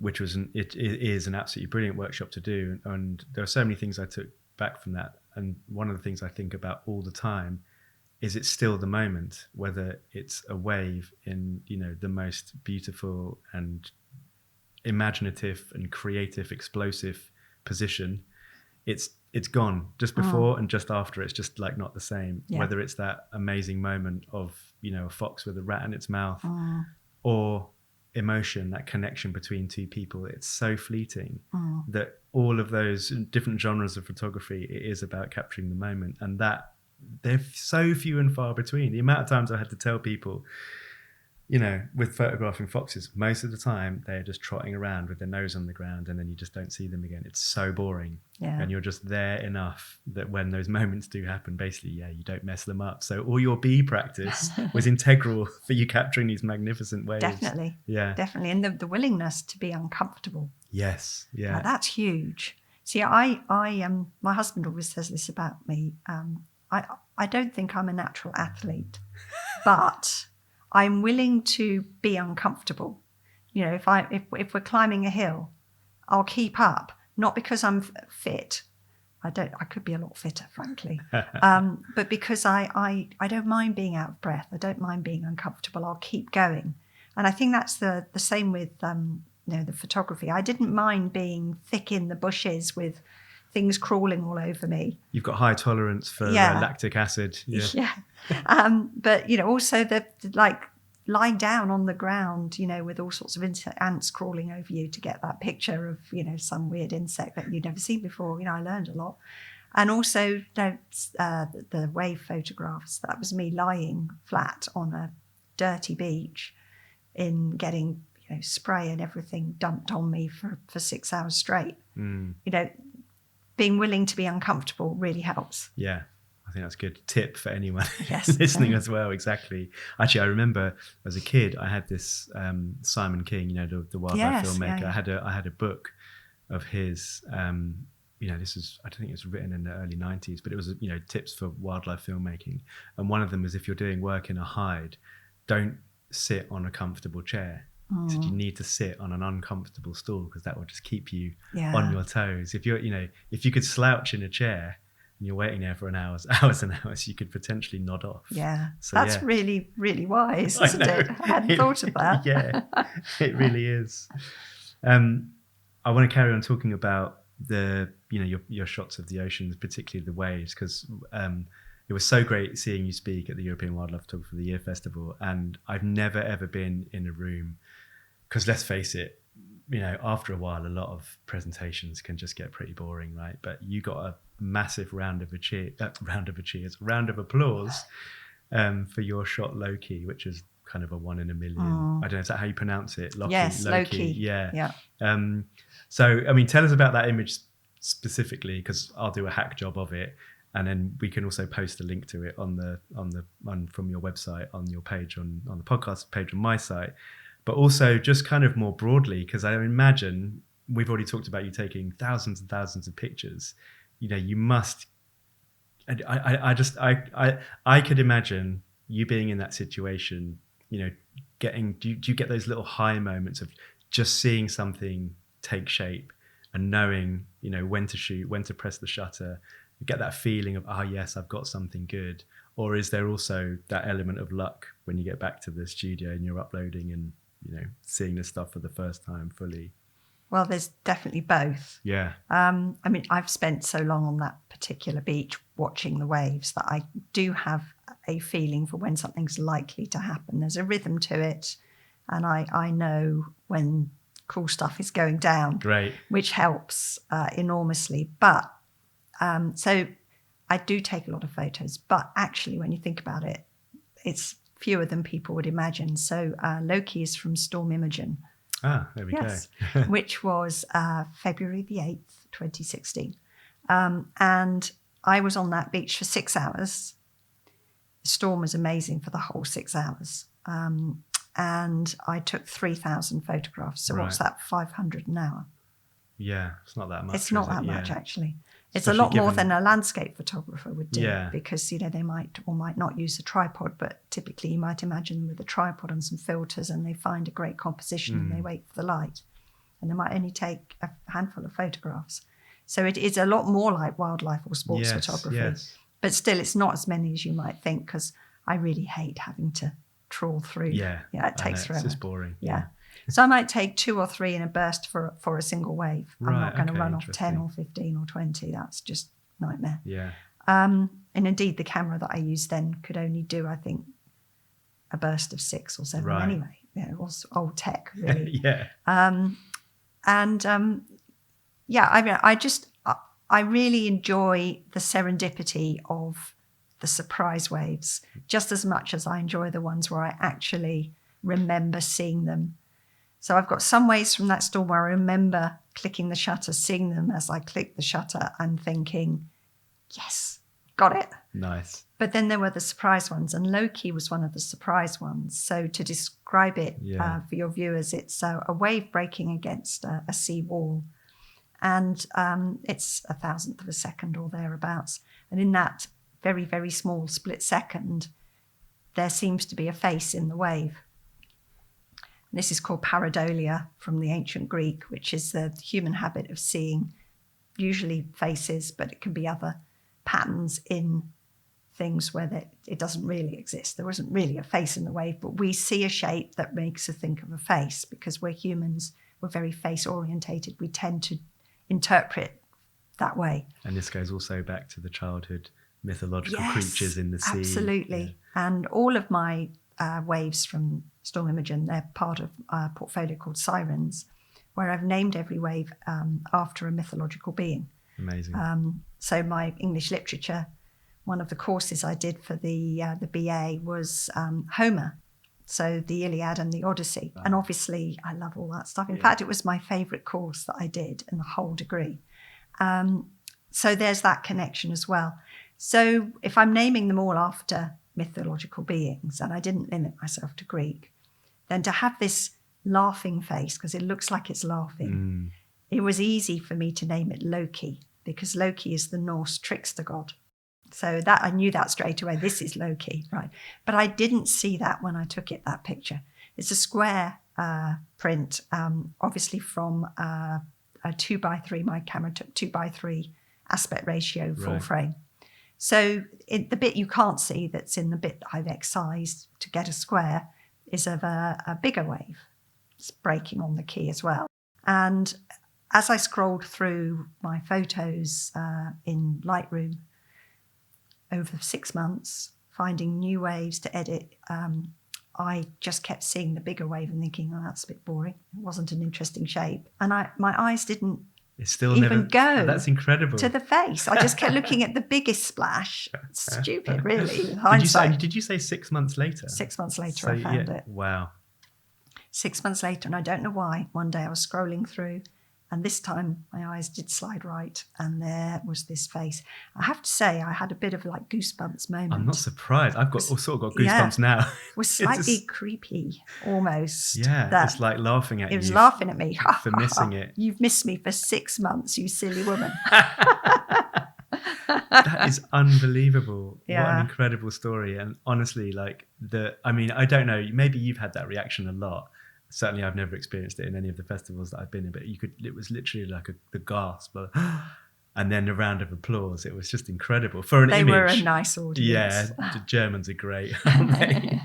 which is an absolutely brilliant workshop to do. And there are so many things I took back from that. And one of the things I think about all the time is it's still the moment, whether it's a wave in, the most beautiful and imaginative and creative, explosive position. It's gone just before and just after. It's just like not the same. Yeah. Whether it's that amazing moment of, a fox with a rat in its mouth or emotion, that connection between 2 people. It's so fleeting that all of those different genres of photography, it is about capturing the moment, and that they're so few and far between. The amount of times I had to tell people, with photographing foxes, most of the time they're just trotting around with their nose on the ground and then you just don't see them again. It's so boring. Yeah. And you're just there enough that when those moments do happen, basically, you don't mess them up. So all your bee practice was integral for you capturing these magnificent waves. Definitely. Yeah. Definitely. And the willingness to be uncomfortable. Yes. Yeah. That's huge. See, my husband always says this about me. I don't think I'm a natural athlete, but I'm willing to be uncomfortable. If we're climbing a hill, I'll keep up, not because I'm fit. I could be a lot fitter, frankly. But because I don't mind being out of breath. I don't mind being uncomfortable. I'll keep going. And I think that's the same with the photography. I didn't mind being thick in the bushes with things crawling all over me. You've got high tolerance for lactic acid. Yeah. But, also the lying down on the ground, with all sorts of ants crawling over you to get that picture of, some weird insect that you'd never seen before. I learned a lot. And also the wave photographs. That was me lying flat on a dirty beach in getting, spray and everything dumped on me for 6 hours straight. Being willing to be uncomfortable really helps. Yeah, I think that's a good tip for anyone listening as well. Exactly. Actually, I remember as a kid, I had this Simon King, the wildlife filmmaker. Yeah. I had a book of his. This is, I think it was written in the early 90s, but it was tips for wildlife filmmaking. And one of them is, if you're doing work in a hide, don't sit on a comfortable chair. So you need to sit on an uncomfortable stool because that will just keep you on your toes. If you could slouch in a chair and you're waiting there for hours and hours, you could potentially nod off. Yeah, so that's really, really wise, isn't it? I hadn't thought of that. Yeah, it really is. I want to carry on talking about the your shots of the oceans, particularly the waves, because it was so great seeing you speak at the European Wildlife Photographer of the Year Festival. And I've never, ever been in a room, because let's face it, after a while, a lot of presentations can just get pretty boring, right? But you got a massive round of applause for your shot Loki, which is kind of a 1 in a million. I don't know, is that how you pronounce it? Yes, Loki. Yeah. So, I mean, tell us about that image specifically, because I'll do a hack job of it, and then we can also post a link to it on from your website, on your page, on the podcast page on my site. But also just kind of more broadly, because I imagine we've already talked about you taking thousands and thousands of pictures. You must. I could imagine you being in that situation. Do you get those little high moments of just seeing something take shape and knowing when to shoot, when to press the shutter? You get that feeling of, yes, I've got something good. Or is there also that element of luck when you get back to the studio and you're uploading and seeing this stuff for the first time fully? Well, there's definitely both. Yeah. I mean, I've spent so long on that particular beach watching the waves that I do have a feeling for when something's likely to happen. There's a rhythm to it, and I know when cool stuff is going down. Great. Which helps enormously. But so I do take a lot of photos, but actually when you think about it, it's fewer than people would imagine. So Loki is from Storm Imogen. There we go. Which was February the 8th, 2016. And I was on that beach for 6 hours. The storm was amazing for the whole 6 hours. And I took 3,000 photographs. So what's that, 500 an hour? Yeah, it's not that much. It's not that much, actually. It's Especially a lot more than a landscape photographer would do, because they might or might not use a tripod, but typically you might imagine them with a tripod and some filters, and they find a great composition and they wait for the light, and they might only take a handful of photographs. So it is a lot more like wildlife or sports photography, but still it's not as many as you might think, because I really hate having to trawl through. It takes forever. It's just boring. So I might take 2 or 3 in a burst for a single wave. I'm not going to run off 10 or 15 or 20. That's just nightmare. And indeed, the camera that I used then could only do, I think, a burst of 6 or 7 anyway. It was old tech, really. I really enjoy the serendipity of the surprise waves just as much as I enjoy the ones where I actually remember seeing them. So I've got some waves from that storm where I remember clicking the shutter, seeing them as I clicked the shutter and thinking, yes, got it. But then there were the surprise ones, and Loki was one of the surprise ones. So to describe it for your viewers, it's a wave breaking against a sea wall, and it's 1,000th of a second or thereabouts. And in that very, very small split second, there seems to be a face in the wave. This is called pareidolia from the ancient Greek, which is the human habit of seeing usually faces, but it can be other patterns in things where it doesn't really exist. There isn't really a face in the wave, but we see a shape that makes us think of a face, because we're humans, we're very face orientated. We tend to interpret that way. And this goes also back to the childhood mythological creatures in the sea. Absolutely. And all of my waves from Storm Imogen, they're part of a portfolio called Sirens, where I've named every wave after a mythological being. Amazing. So my English literature, one of the courses I did for the BA was Homer, so the Iliad and the Odyssey. Wow. And obviously I love all that stuff. In fact, it was my favourite course that I did in the whole degree. So there's that connection as well. So if I'm naming them all after mythological beings, and I didn't limit myself to Greek, then to have this laughing face, because it looks like it's laughing, it was easy for me to name it Loki, because Loki is the Norse trickster god. So that I knew that straight away. This is Loki, right? But I didn't see that when I took it, that picture. It's a square print, obviously from a 2x3. My camera took 2x3 aspect ratio full frame. So the bit you can't see that's in the bit that I've excised to get a square is of a bigger wave. It's breaking on the key as well. And as I scrolled through my photos in Lightroom, over 6 months, finding new waves to edit, I just kept seeing the bigger wave and thinking, oh, that's a bit boring. It wasn't an interesting shape. And my eyes didn't go. That's incredible. To the face. I just kept looking at the biggest splash. Stupid, really, with hindsight. Did you say 6 months later? 6 months later, I found it. Wow. 6 months later, and I don't know why, one day I was scrolling through, and this time my eyes did slide right, and there was this face. I have to say, I had a bit of like goosebumps moment. I'm not surprised. I've got goosebumps now. It was slightly creepy, almost. Yeah, it's like laughing at you. It was laughing at me. For missing it. You've missed me for 6 months, you silly woman. That is unbelievable. Yeah. What an incredible story. And honestly, I don't know, maybe you've had that reaction a lot. Certainly I've never experienced it in any of the festivals that I've been in, but it was literally like the gasp and then a round of applause. It was just incredible for an image. They were a nice audience. Yeah, the Germans are great, aren't they?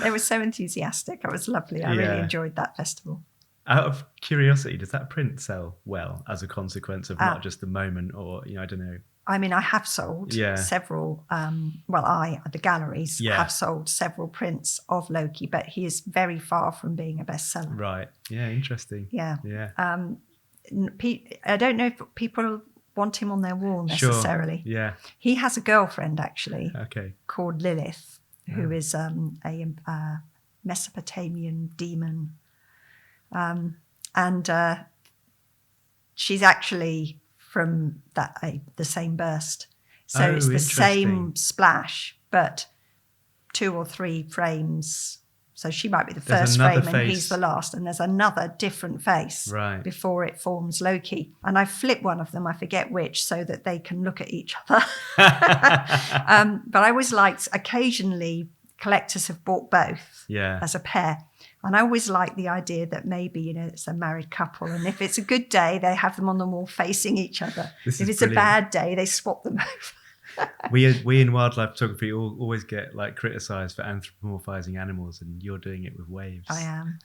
They were so enthusiastic. It was lovely. I really enjoyed that festival. Out of curiosity, does that print sell well as a consequence of not just the moment, or I don't know? I mean, I have sold several, the galleries have sold several prints of Loki, but he is very far from being a bestseller. Right. Yeah, interesting. Yeah. Yeah. I don't know if people want him on their wall necessarily. Sure. Yeah. He has a girlfriend, actually, called Lilith, who is a Mesopotamian demon. And she's actually from the same burst. So it's the same splash, but 2 or 3 frames. So she might be the first frame and he's the last. And there's another different face before it forms Loki. And I flip one of them, I forget which, so that they can look at each other. But I always liked, occasionally collectors have bought both as a pair. And I always like the idea that maybe, it's a married couple. And if it's a good day, they have them on the wall facing each other. If it's brilliant. A bad day, they swap them over. we in wildlife photography always get criticised for anthropomorphizing animals, and you're doing it with waves. I am.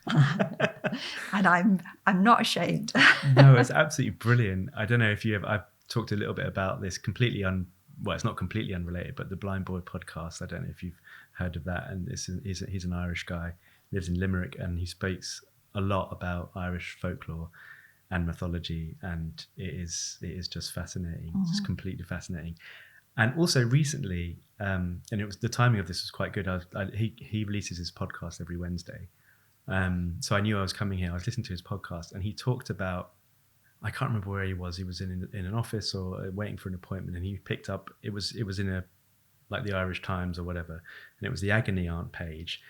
And I'm not ashamed. No, it's absolutely brilliant. I don't know if I've talked a little bit about this it's not completely unrelated, but the Blind Boy podcast. I don't know if you've heard of that. And he's an Irish guy, lives in Limerick, and he speaks a lot about Irish folklore and mythology, and it is just fascinating. Mm-hmm. It's just completely fascinating. And also recently, and it was the timing of this was quite good. He releases his podcast every Wednesday, so I knew I was coming here. I was listening to his podcast, and he talked about, I can't remember where he was. He was in an office or waiting for an appointment, and he picked up. It was in the Irish Times or whatever, and it was the Agony Aunt page,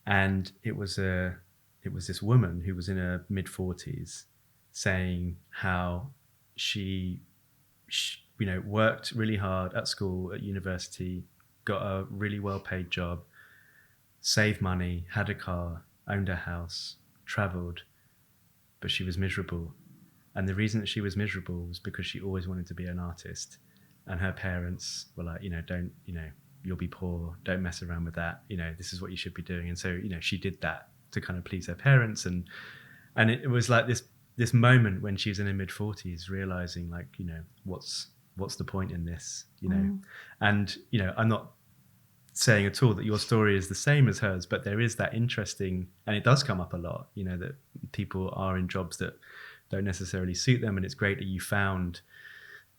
and it was this woman who was in her mid-40s saying how she worked really hard at school, at university, got a really well-paid job, saved money, had a car, owned a house, travelled, but she was miserable. And the reason that she was miserable was because she always wanted to be an artist. And her parents were like, don't, you'll be poor, don't mess around with that. This is what you should be doing. And so, she did that to kind of please her parents. And it was like this moment when she was in her mid-40s, realizing what's the point in this, And, I'm not saying at all that your story is the same as hers, but there is that interesting, and it does come up a lot, that people are in jobs that don't necessarily suit them. And it's great that you found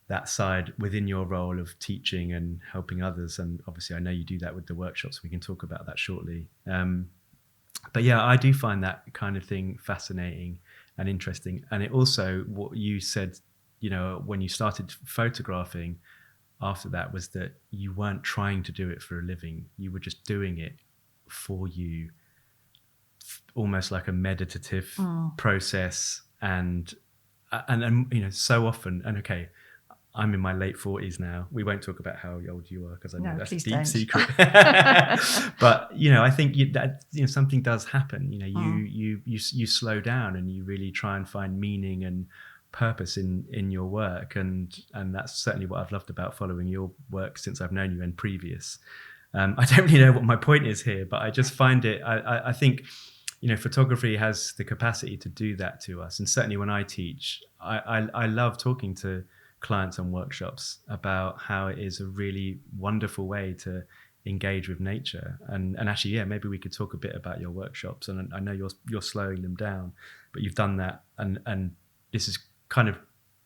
that side within your role of teaching and helping others. And obviously I know you do that with the workshops. We can talk about that shortly. But yeah, I do find that kind of thing fascinating and interesting. And it also, what you said, when you started photographing after that, was that you weren't trying to do it for a living. You were just doing it for you, almost like a meditative process. And so often, and okay, I'm in my late 40s now. We won't talk about how old you are, because I know that's a deep secret. But I think that something does happen. You slow down and you really try and find meaning and purpose in your work, and that's certainly what I've loved about following your work since I've known you and previous. I don't really know what my point is here, but I just find it. I think. Photography has the capacity to do that to us. And certainly when I teach, I love talking to clients on workshops about how it is a really wonderful way to engage with nature. And actually, yeah, maybe we could talk a bit about your workshops. And I know you're slowing them down, but you've done that. And this is kind of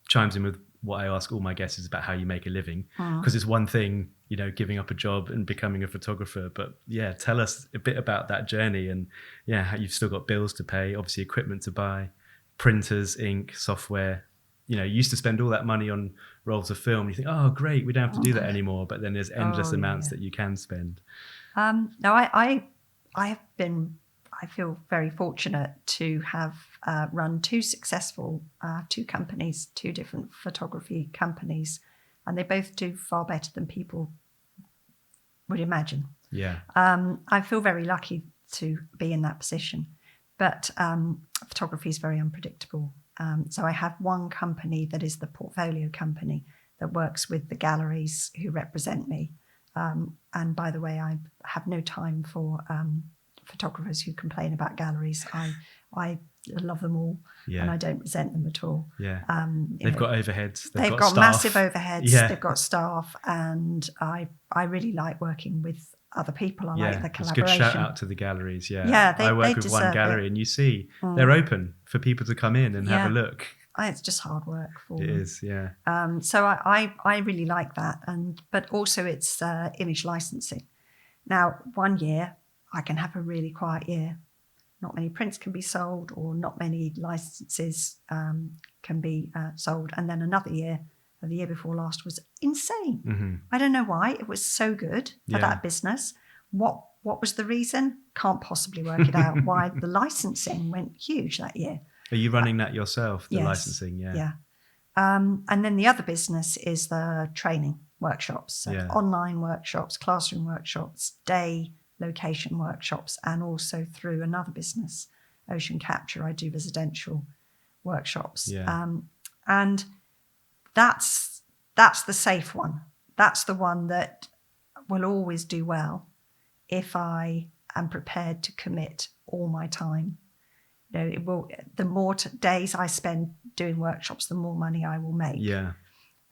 chimes in with what I ask all my guests is about how you make a living, because it's one thing, you know, giving up a job and becoming a photographer, but yeah, tell us a bit about that journey. And yeah, how you've still got bills to pay, obviously equipment to buy, printers, ink, software. You know, you used to spend all that money on rolls of film. You think, oh great, we don't have to do that anymore, but then there's endless amounts that you can spend. No, I have been, I feel very fortunate to have run two successful two companies, two different photography companies, and they both do far better than people would imagine. Yeah. I feel very lucky to be in that position, but photography is very unpredictable. So I have one company that is the portfolio company that works with the galleries who represent me. And by the way, I have no time for photographers who complain about galleries. I love them all, and I don't resent them at all. Yeah, they've got overheads. They've got massive overheads. Yeah. They've got staff, and I really like working with other people. I like the collaboration. It's good shout out to the galleries. Yeah, yeah. I work with one gallery, and you see they're open for people to come in and have a look. It's just hard work for them. It is, yeah. So I really like that, but also it's image licensing. Now, one year I can have a really quiet year. Not many prints can be sold, or not many licenses can be sold. And then another year, the year before last, was insane. Mm-hmm. I don't know why. It was so good for that business. What was the reason? Can't possibly work it out. Why the licensing went huge that year. Are you running that yourself, the yes, licensing? Yeah. Yeah. And then the other business is the training workshops, so online workshops, classroom workshops, day location workshops, and also through another business, Ocean Capture, I do residential workshops. Yeah. And that's the safe one. That's the one that will always do well if I am prepared to commit all my time. You know, it will. The more days I spend doing workshops, the more money I will make. Yeah.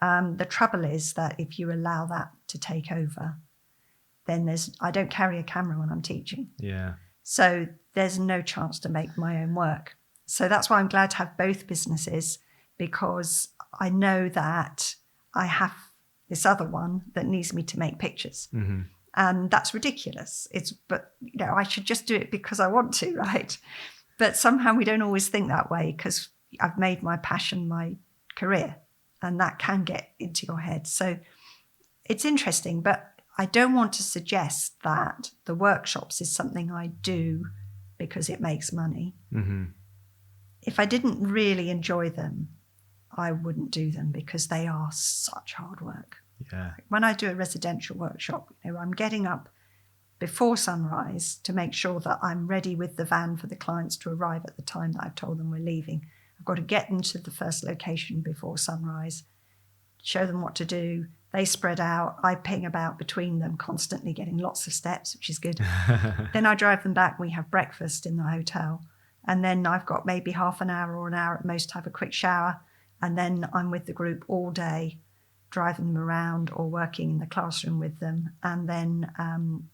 The trouble is that if you allow that to take over, then I don't carry a camera when I'm teaching. Yeah. So there's no chance to make my own work. So that's why I'm glad to have both businesses, because I know that I have this other one that needs me to make pictures. Mm-hmm. And that's ridiculous. But you know, I should just do it because I want to, right? But somehow we don't always think that way, because I've made my passion my career, and that can get into your head. So it's interesting, but I don't want to suggest that the workshops is something I do because it makes money. Mm-hmm. If I didn't really enjoy them, I wouldn't do them, because they are such hard work. Yeah. When I do a residential workshop, you know, I'm getting up before sunrise to make sure that I'm ready with the van for the clients to arrive at the time that I've told them we're leaving. I've got to get them to the first location before sunrise, show them what to do. They spread out. I ping about between them, constantly getting lots of steps, which is good. Then I drive them back. We have breakfast in the hotel. And then I've got maybe half an hour or an hour at most to have a quick shower. And then I'm with the group all day, driving them around or working in the classroom with them. And then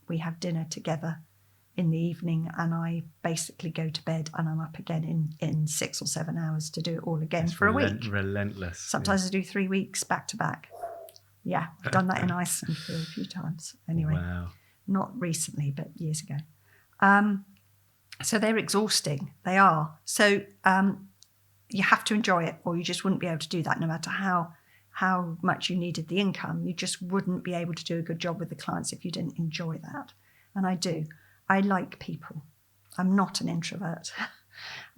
we have dinner together in the evening, and I basically go to bed, and I'm up again in 6 or 7 hours to do it all again for a week. Relentless. Sometimes I do 3 weeks back to back. Yeah, I've done that in Iceland for a few times. Anyway, wow. Not recently, but years ago. So they're exhausting. They are. So you have to enjoy it, or you just wouldn't be able to do that no matter how much you needed the income. You just wouldn't be able to do a good job with the clients if you didn't enjoy that. And I do. I like people. I'm not an introvert.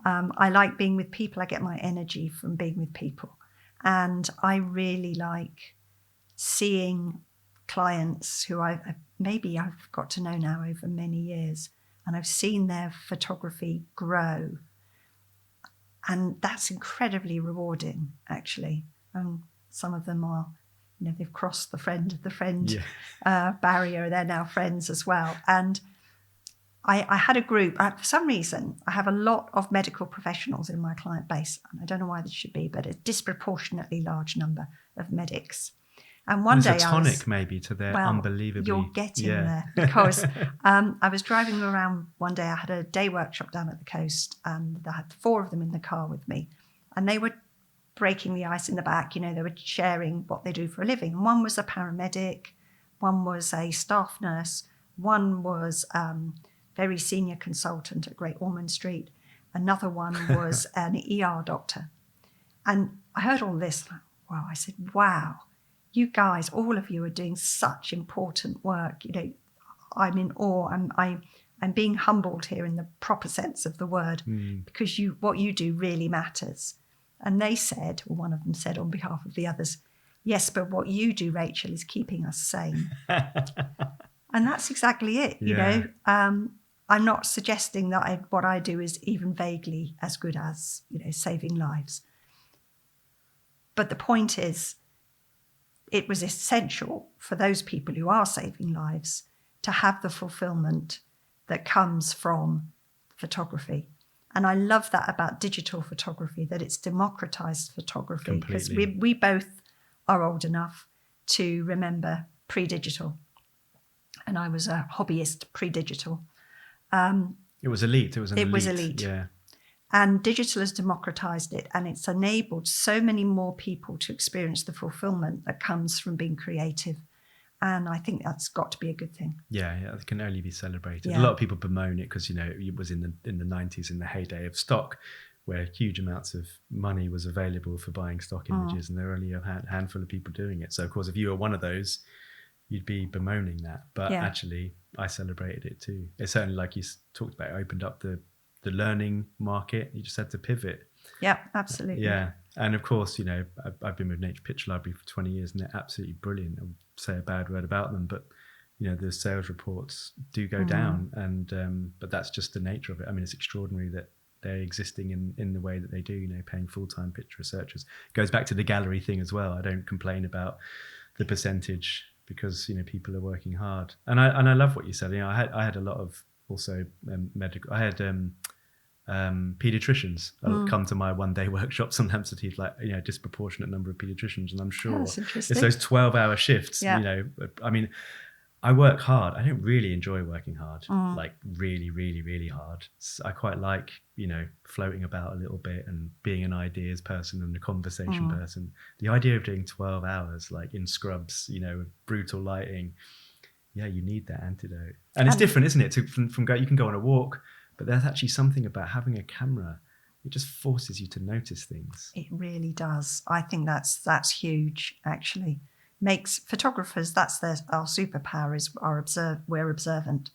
I like being with people. I get my energy from being with people. And I really like seeing clients who I've got to know now over many years, and I've seen their photography grow. And that's incredibly rewarding, actually. Some of them are, you know, they've crossed the friend barrier. They're now friends as well. And I had a group. For some reason, I have a lot of medical professionals in my client base. And I don't know why this should be, but a disproportionately large number of medics. And one day it's a tonic maybe to their unbelievably... You're getting there, because I was driving around one day. I had a day workshop down at the coast, and I had 4 of them in the car with me. And they were breaking the ice in the back. You know, they were sharing what they do for a living. And one was a paramedic, one was a staff nurse, one was very senior consultant at Great Ormond Street. Another one was an ER doctor. And I heard all this. Wow, I said, wow, you guys, all of you are doing such important work. You know, I'm in awe. I'm being humbled here in the proper sense of the word, because what you do really matters. And they said, or one of them said on behalf of the others, yes, but what you do, Rachel, is keeping us sane. And that's exactly it. You know, I'm not suggesting that what I do is even vaguely as good as, you know, saving lives. But the point is, it was essential for those people who are saving lives to have the fulfillment that comes from photography. And I love that about digital photography, that it's democratized photography, because we both are old enough to remember pre-digital. And I was a hobbyist pre-digital. It was elite. It was elite. Yeah. And digital has democratized it, and it's enabled so many more people to experience the fulfillment that comes from being creative. And I think that's got to be a good thing. Yeah, it can only be celebrated. Yeah. A lot of people bemoan it because, you know, it was in the 90s, in the heyday of stock, where huge amounts of money was available for buying stock images, and there were only a handful of people doing it. So, of course, if you were one of those, you'd be bemoaning that. But actually, I celebrated it too. It's certainly, like you talked about, it opened up the learning market. You just had to pivot. Yeah, absolutely. Yeah. And of course, you know, I've been with Nature Picture Library for 20 years, and they're absolutely brilliant. I would say a bad word about them, but, you know, the sales reports do go down, and but that's just the nature of it. I mean, it's extraordinary that they're existing in the way that they do, you know, paying full-time picture researchers. It goes back to the gallery thing as well. I don't complain about the percentage, because, you know, people are working hard. And I love what you said. You know, I had a lot of also medical. I had pediatricians come to my one-day workshops on Hampstead Heath, like, you know, a disproportionate number of pediatricians, and I'm sure it's those 12-hour shifts. You know, I mean, I work hard. I don't really enjoy working hard, like really, really, really hard. I quite like, you know, floating about a little bit and being an ideas person and a conversation person. The idea of doing 12 hours, like in scrubs, you know, with brutal lighting, yeah, you need that antidote. And it's different, isn't it? From go, you can go on a walk, but there's actually something about having a camera. It just forces you to notice things. It really does. I think that's huge, actually. Makes photographers, that's our superpower, is we're observant.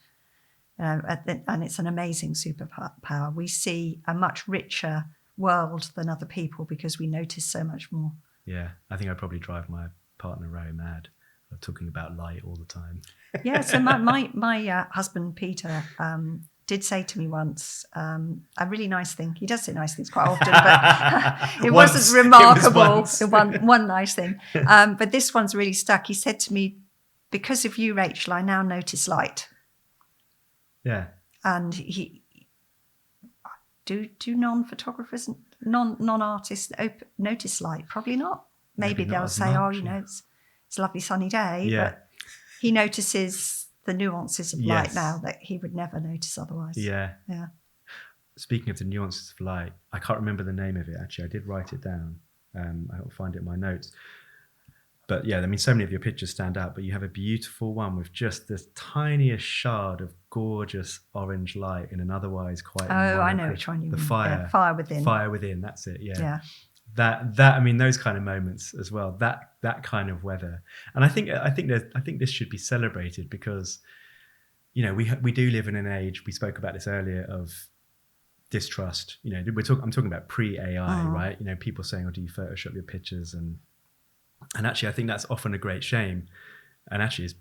And it's an amazing superpower. We see a much richer world than other people because we notice so much more. Yeah, I think I'd probably drive my partner Ray mad of talking about light all the time. Yeah, so my husband Peter did say to me once a really nice thing. He does say nice things quite often, but it wasn't remarkable. One nice thing. But this one's really stuck. He said to me, because of you, Rachel, I now notice light. Yeah. And do non-photographers, non-artists notice light? Probably not. Maybe they'll say, much, you know, it's a lovely sunny day. Yeah. But he notices the nuances of light now that he would never notice otherwise. Yeah. Yeah. Speaking of the nuances of light, I can't remember the name of it, actually. I did write it down. I'll find it in my notes. But yeah, I mean, so many of your pictures stand out, but you have a beautiful one with just this tiniest shard of gorgeous orange light in an otherwise quite... I know which one you mean. Fire Within. Fire Within, that's it, yeah. That I mean, those kind of moments as well, that kind of weather. And I think this should be celebrated because, you know, we do live in an age, we spoke about this earlier, of distrust. You know, I'm talking about pre-AI, right? You know, people saying, oh, do you Photoshop your pictures? And actually, I think that's often a great shame. And actually, it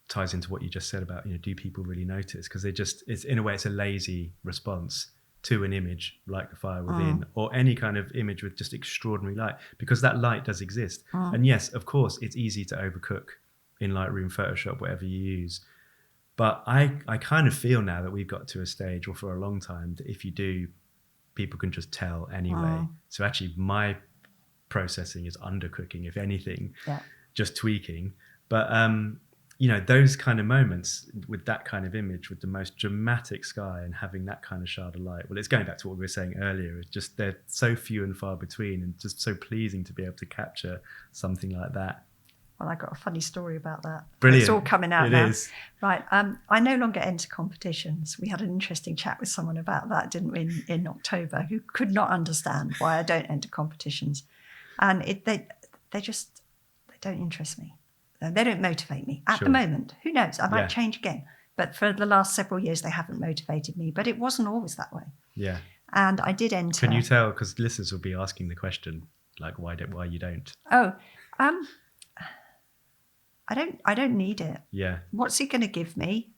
ties into what you just said about, you know, do people really notice? Because it's in a way, it's a lazy response to an image like the Fire Within, or any kind of image with just extraordinary light, because that light does exist. And yes, of course, it's easy to overcook in Lightroom, Photoshop, whatever you use. But I kind of feel now that we've got to a stage, or for a long time, that if you do, people can just tell anyway. So actually my processing is undercooking, if anything, just tweaking. But those kind of moments with that kind of image, with the most dramatic sky and having that kind of shard of light, well, it's going back to what we were saying earlier. It's just, they're so few and far between, and just so pleasing to be able to capture something like that. Well, I got a funny story about that. Brilliant. It's all coming out it now. Is. Right. I no longer enter competitions. We had an interesting chat with someone about that, didn't we, in October, who could not understand why I don't enter competitions. And they don't interest me. They don't motivate me at the moment. Who knows? I might change again. But for the last several years, they haven't motivated me. But it wasn't always that way. Yeah. And I did enter. Can you tell? Because listeners will be asking the question, like, why you don't? Oh, I don't need it. Yeah. What's it going to give me?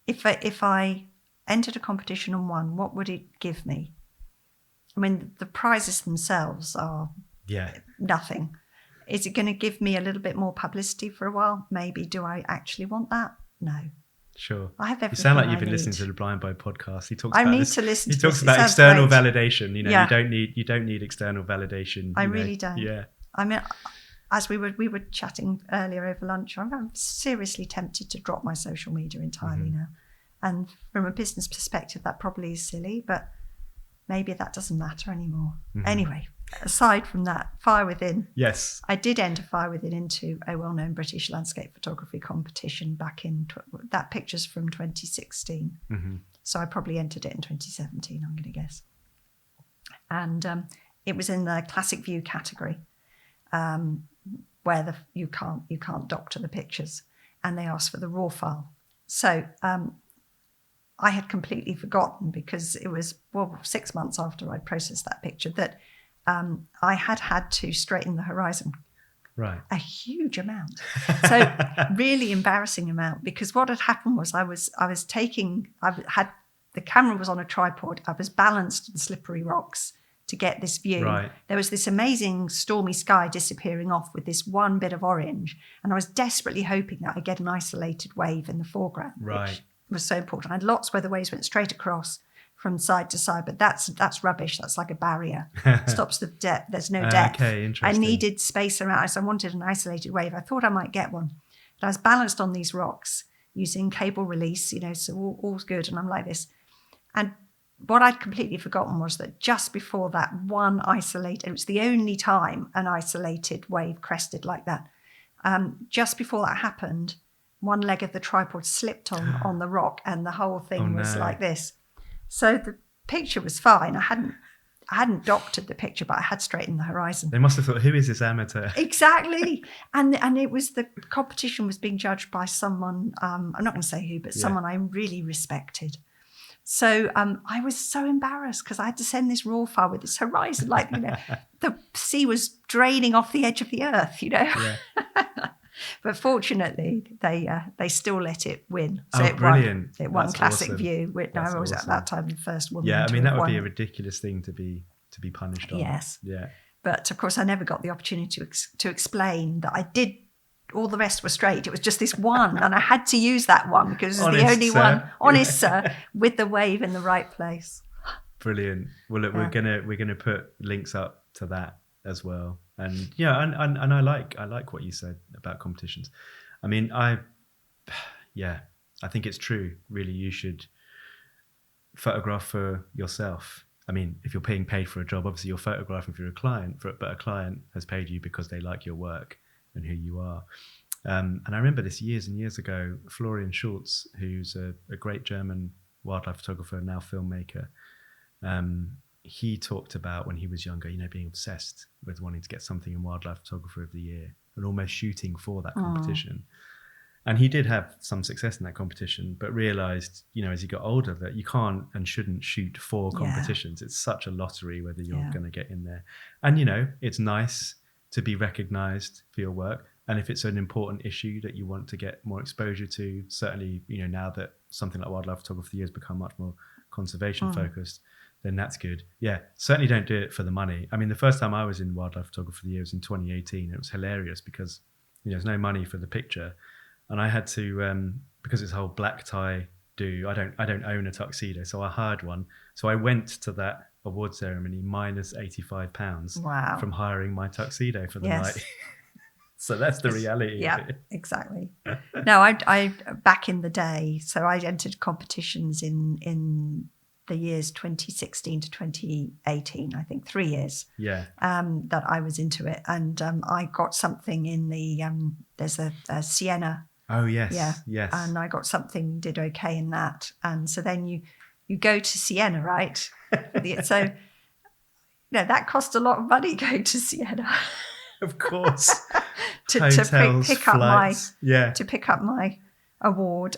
If I entered a competition and won, what would it give me? I mean, the prizes themselves are nothing. Is it going to give me a little bit more publicity for a while? Maybe. Do I actually want that? No. Sure. I have everything. You sound like you've been I listening need. to the Blind Boy podcast. He talks I about need this. to listen. He to talks this. about external validation. You don't need external validation. I really don't. Yeah. I mean, as we were chatting earlier over lunch, I'm seriously tempted to drop my social media entirely now. And from a business perspective, that probably is silly, but maybe that doesn't matter anymore. Anyway, aside from that, Fire Within. Yes. I did enter Fire Within into a well-known British landscape photography competition back in, that picture's from 2016. So I probably entered it in 2017, I'm going to guess. And it was in the classic view category, where you can't doctor the pictures, and they asked for the raw file. So I had completely forgotten, because it was 6 months after I'd processed that picture, that I had to straighten the horizon. Right. A huge amount. So really embarrassing amount, because what had happened was the camera was on a tripod. I was balanced on slippery rocks to get this view. Right. There was this amazing stormy sky disappearing off with this one bit of orange. And I was desperately hoping that I'd get an isolated wave in the foreground, which was so important. I had lots where the waves went straight across from side to side, but that's rubbish. That's like a barrier. Stops the depth. There's no depth. Okay, interesting. I needed space around. So I wanted an isolated wave. I thought I might get one. But I was balanced on these rocks using cable release, so all's good. And I'm like this. And what I'd completely forgotten was that just before that one isolated, it was the only time an isolated wave crested like that. Just before that happened, one leg of the tripod slipped on the rock, and the whole thing was like this. So the picture was fine. I hadn't doctored the picture, but I had straightened the horizon. They must have thought, who is this amateur? Exactly. And it was, the competition was being judged by someone, I'm not going to say who, but someone I really respected. So I was so embarrassed, because I had to send this raw file with this horizon, the sea was draining off the edge of the earth, Yeah. But fortunately, they still let it win. So it brilliant. It won That's classic awesome. view. I was awesome. at that time the first woman. Yeah, I to mean, that have would be a won. ridiculous thing to be punished on. Yes. Yeah. But of course, I never got the opportunity to explain that I did. All the rest were straight. It was just this one, and I had to use that one because it was the only one. Honest, sir, with the wave in the right place. Brilliant. Well, look, we're gonna put links up to that as well. And and I like what you said about competitions. I mean, I think it's true. Really, you should photograph for yourself. I mean, if you're being paid for a job, obviously you're photographing for a client, but a client has paid you because they like your work and who you are. And I remember this years and years ago, Florian Schulz, who's a great German wildlife photographer and now filmmaker, he talked about when he was younger, being obsessed with wanting to get something in Wildlife Photographer of the Year and almost shooting for that competition. And he did have some success in that competition, but realized, as he got older, that you can't and shouldn't shoot for competitions. It's such a lottery whether you're going to get in there. And, it's nice to be recognized for your work. And if it's an important issue that you want to get more exposure to, certainly, now that something like Wildlife Photographer of the Year has become much more conservation focused, then that's good. Yeah, certainly don't do it for the money. I mean, the first time I was in Wildlife Photographer of the Year was in 2018. It was hilarious because, there's no money for the picture. and I had to because it's a whole black tie do. I don't own a tuxedo, so I hired one. So I went to that award ceremony minus £85 Wow. from hiring my tuxedo for the Yes. night. So that's the reality. Yeah, exactly. No, I back in the day, so I entered competitions in the years 2016 to 2018, I think 3 years. Yeah. That I was into it, and I got something in the there's a Sienna. Oh yes. Yeah. Yes. And I got something, did okay in that, and so then you go to Sienna, right? So that cost a lot of money going to Sienna. Of course. to Hotels, pick flights. to pick up my award.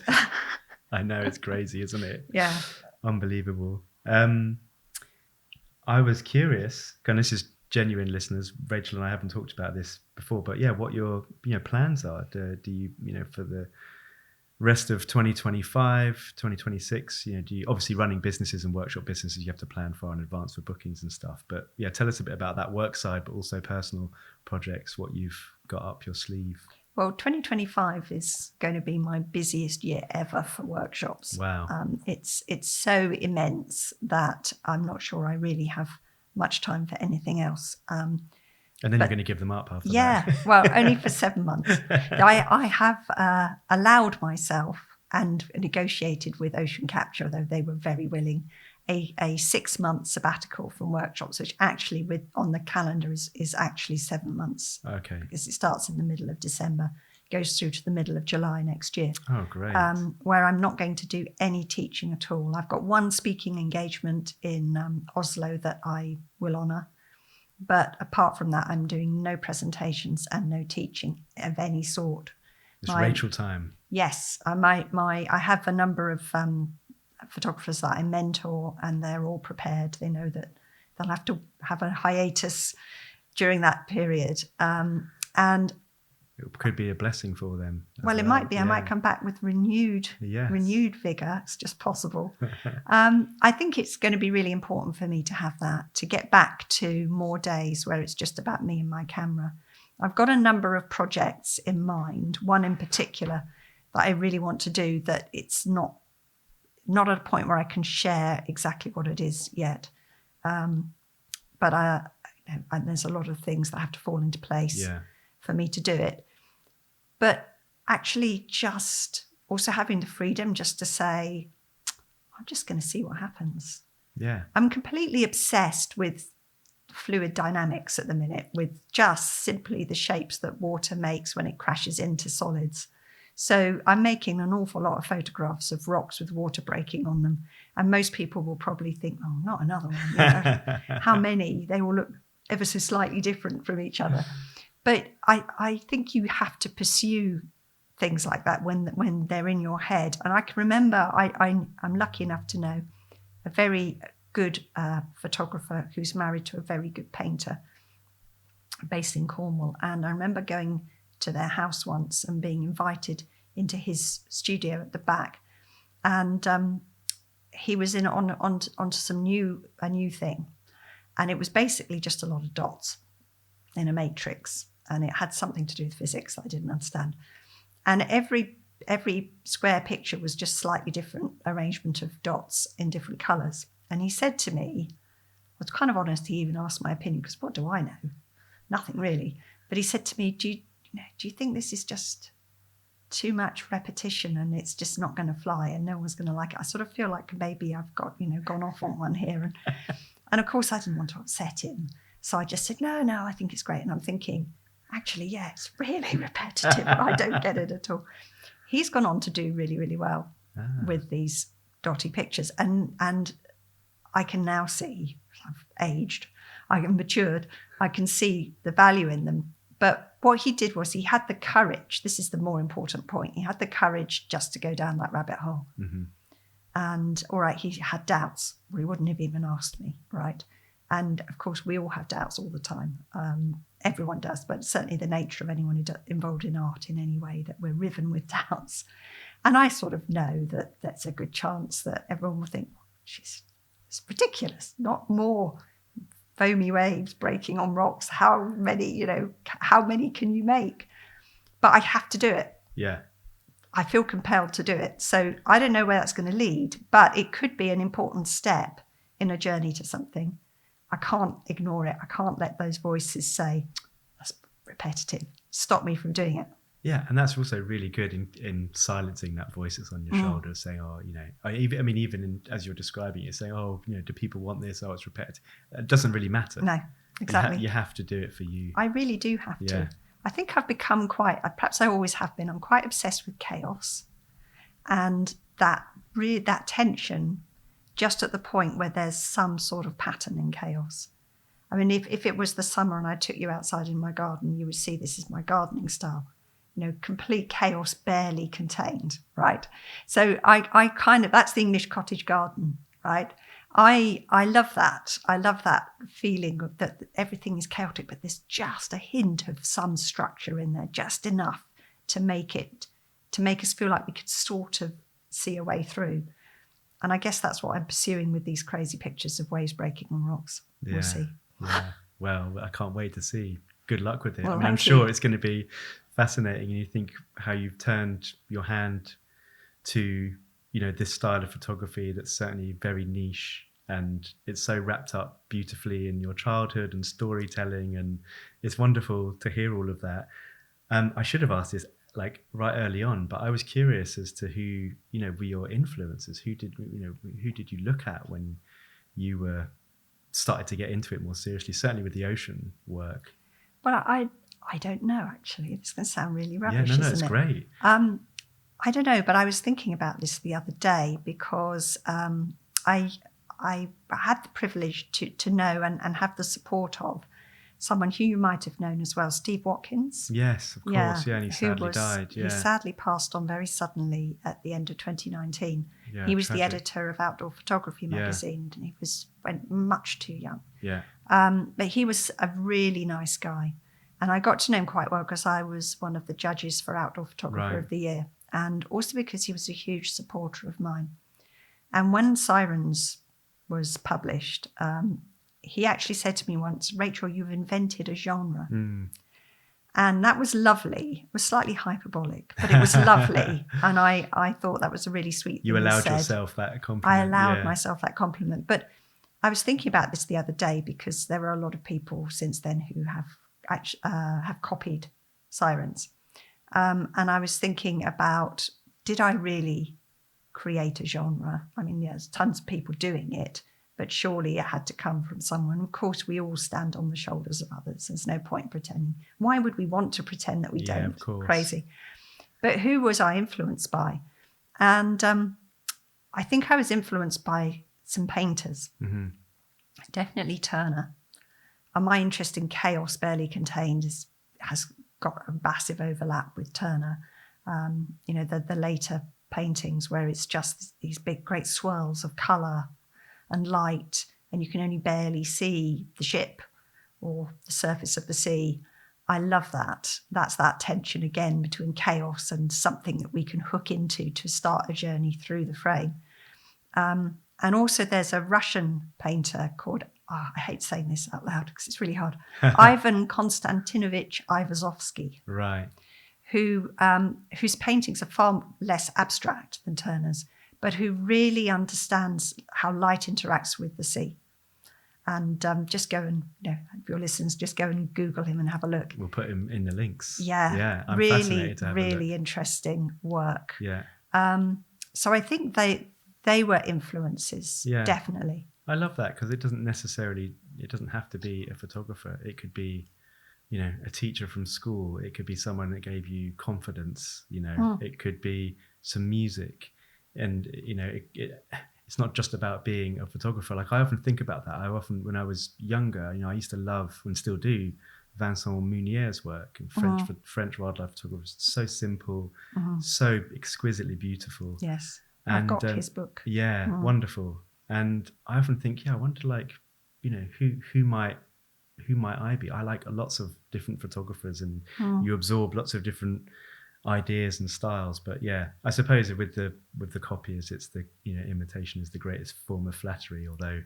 I know, it's crazy, isn't it? Yeah. Unbelievable. I was curious, and this is genuine, listeners. Rachel and I haven't talked about this before, but yeah, what your plans are. Do you for the rest of 2025, 2026? Do you, obviously running businesses and workshop businesses, you have to plan far in advance for bookings and stuff. But yeah, tell us a bit about that work side, but also personal projects, what you've got up your sleeve. Well, 2025 is going to be my busiest year ever for workshops. Wow. It's so immense that I'm not sure I really have much time for anything else. And then you're going to give them up after that. Yeah, well, only for 7 months. I have allowed myself and negotiated with Ocean Capture, though they were very willing, a 6 month sabbatical from workshops, which actually on the calendar is actually 7 months. Okay. Because it starts in the middle of December, goes through to the middle of July next year. Oh, great. Where I'm not going to do any teaching at all. I've got one speaking engagement in Oslo that I will honour. But apart from that, I'm doing no presentations and no teaching of any sort. It's Rachael time. Yes. I have a number of photographers that I mentor, and they're all prepared. They know that they'll have to have a hiatus during that period. And it could be a blessing for them. Well, it might be. Yeah. I might come back with renewed vigour. It's just possible. I think it's going to be really important for me to have that, to get back to more days where it's just about me and my camera. I've got a number of projects in mind, one in particular that I really want to do, that it's not at a point where I can share exactly what it is yet. But there's a lot of things that have to fall into place for me to do it. But actually just also having the freedom just to say, I'm just going to see what happens. Yeah. I'm completely obsessed with fluid dynamics at the minute, with just simply the shapes that water makes when it crashes into solids. So I'm making an awful lot of photographs of rocks with water breaking on them. And most people will probably think, oh, not another one. How many? They all look ever so slightly different from each other. But I think you have to pursue things like that when they're in your head. And I can remember I'm lucky enough to know a very good photographer who's married to a very good painter based in Cornwall. And I remember going to their house once and being invited into his studio at the back. And he was onto a new thing. And it was basically just a lot of dots in a matrix. And it had something to do with physics that I didn't understand. And every square picture was just slightly different arrangement of dots in different colours. And he said to me, I was kind of honest, he even asked my opinion, because what do I know? Nothing really. But he said to me, do you think this is just too much repetition and it's just not going to fly and no one's going to like it? I sort of feel like maybe I've got, gone off on one here. And of course I didn't want to upset him. So I just said, no, I think it's great. And I'm thinking, actually, yeah, it's really repetitive. I don't get it at all. He's gone on to do really, really well with these dotty pictures. And I can now see, I've aged, I have matured, I can see the value in them. But what he did was he had the courage, this is the more important point, he had the courage just to go down that rabbit hole. Mm-hmm. And all right, he had doubts, or he wouldn't have even asked me, right? And of course, we all have doubts all the time. Everyone does, but certainly the nature of anyone who's involved in art in any way, that we're riven with doubts. And I sort of know that that's a good chance that everyone will think, it's ridiculous, not more foamy waves breaking on rocks. How many can you make? But I have to do it. Yeah. I feel compelled to do it. So I don't know where that's going to lead, but it could be an important step in a journey to something. I can't ignore it. I can't let those voices say, that's repetitive, stop me from doing it. Yeah, and that's also really good in silencing that voice that's on your shoulder, saying, "Oh, you know," even as you're describing it, saying, "Oh, you know, do people want this? Oh, it's repetitive." It doesn't really matter. No, exactly. You have to do it for you. I really do have to. I think I've become perhaps I always have been. I'm quite obsessed with chaos, and that tension, just at the point where there's some sort of pattern in chaos. I mean, if it was the summer and I took you outside in my garden, you would see this is my gardening style. You know, complete chaos, barely contained, right? So I kind of, that's the English cottage garden, right? I love that. I love that feeling of that everything is chaotic, but there's just a hint of some structure in there, just enough to make us feel like we could sort of see a way through. And I guess that's what I'm pursuing with these crazy pictures of waves breaking on rocks. Yeah, we'll see. Yeah. Well, I can't wait to see. Good luck with it. Well, I mean, I'm sure it's going to be fascinating. And you think how you've turned your hand to, you know, this style of photography that's certainly very niche, and it's so wrapped up beautifully in your childhood and storytelling, and it's wonderful to hear all of that. I should have asked this like right early on, but I was curious as to who, you know, were your influences. Who did you look at when you were started to get into it more seriously, certainly with the ocean work? Well, I don't know, actually. It's going to sound really rubbish, yeah, no, isn't it's it? Great. I don't know, but I was thinking about this the other day because I had the privilege to know and have the support of someone who you might have known as well, Steve Watkins. Yes, of course. Yeah, and he sadly died. Yeah. He sadly passed on very suddenly at the end of 2019. Yeah, he was tragic. the editor of Outdoor Photography magazine, and he went much too young. Yeah. But he was a really nice guy. And I got to know him quite well because I was one of the judges for Outdoor Photographer of the Year. And also because he was a huge supporter of mine. And when Sirens was published, he actually said to me once, "Rachel, you've invented a genre." And that was lovely. It was slightly hyperbolic, but it was lovely. And I thought that was a really sweet thing. You allowed yourself that compliment. I allowed myself that compliment. But I was thinking about this the other day because there are a lot of people since then who have copied Sirens. And I was thinking about, did I really create a genre? I mean, there's tons of people doing it, but surely it had to come from someone. Of course, we all stand on the shoulders of others. There's no point pretending. Why would we want to pretend that we don't? Of course. Crazy. But who was I influenced by? And I think I was influenced by some painters. Mm-hmm. Definitely Turner. And my interest in chaos barely contained has got a massive overlap with Turner. You know, the later paintings where it's just these big, great swirls of colour and light, and you can only barely see the ship or the surface of the sea. I love that. That's that tension again between chaos and something that we can hook into to start a journey through the frame. And also there's a Russian painter called, I hate saying this out loud because it's really hard, Ivan Konstantinovich Ivazovsky. Right. Whose paintings are far less abstract than Turner's, but who really understands how light interacts with the sea. And just go and, if your listeners, just go and Google him and have a look. We'll put him in the links. Yeah. I'm really, fascinated to have a look. Really interesting work. Yeah. So I think they were influences, definitely. I love that because it doesn't have to be a photographer. It could be, a teacher from school. It could be someone that gave you confidence, It could be some music. And, it's not just about being a photographer. Like I often think about that. When I was younger, I used to love and still do Vincent Mounier's work and French wildlife photographers. So simple, so exquisitely beautiful. Yes, I've got his book. Yeah, wonderful. And I often think, I wonder, who might I be? I like lots of different photographers, and you absorb lots of different ideas and styles. But I suppose with the copiers, it's the imitation is the greatest form of flattery. Although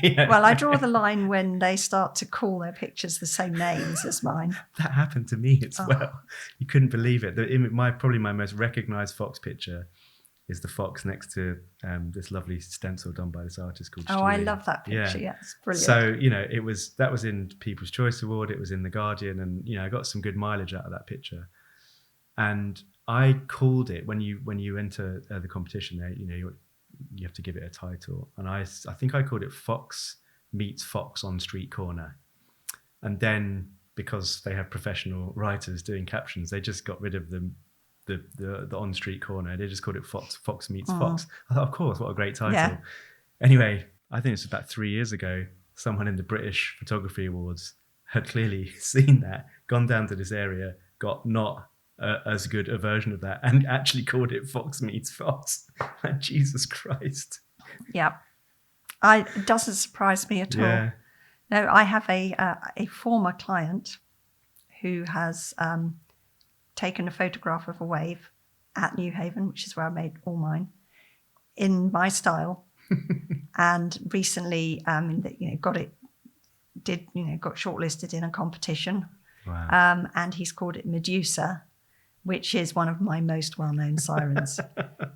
Yeah. Well, I draw the line when they start to call their pictures the same names as mine. That happened to me as Oh. well. You couldn't believe it. Probably my most recognised fox picture is the fox next to this lovely stencil done by this artist called Oh, I Stewie. love that picture. Yeah, it's brilliant. So, that was in People's Choice Award. It was in The Guardian, and I got some good mileage out of that picture. And I called it when you enter the competition. There, you have to give it a title, and I think I called it Fox Meets Fox on Street Corner. And then, because they have professional writers doing captions, they just got rid of the on street corner. They just called it Fox Meets Fox. I thought, of course, what a great title. Yeah. Anyway, I think it's about 3 years ago, someone in the British Photography Awards had clearly seen that, gone down to this area, got not as good a version of that, and actually called it Fox Meets Fox. Jesus Christ. Yeah. It doesn't surprise me at all. No, I have a former client who has taken a photograph of a wave at New Haven, which is where I made all mine, in my style, and recently, got shortlisted in a competition. Wow. And he's called it Medusa, which is one of my most well-known sirens.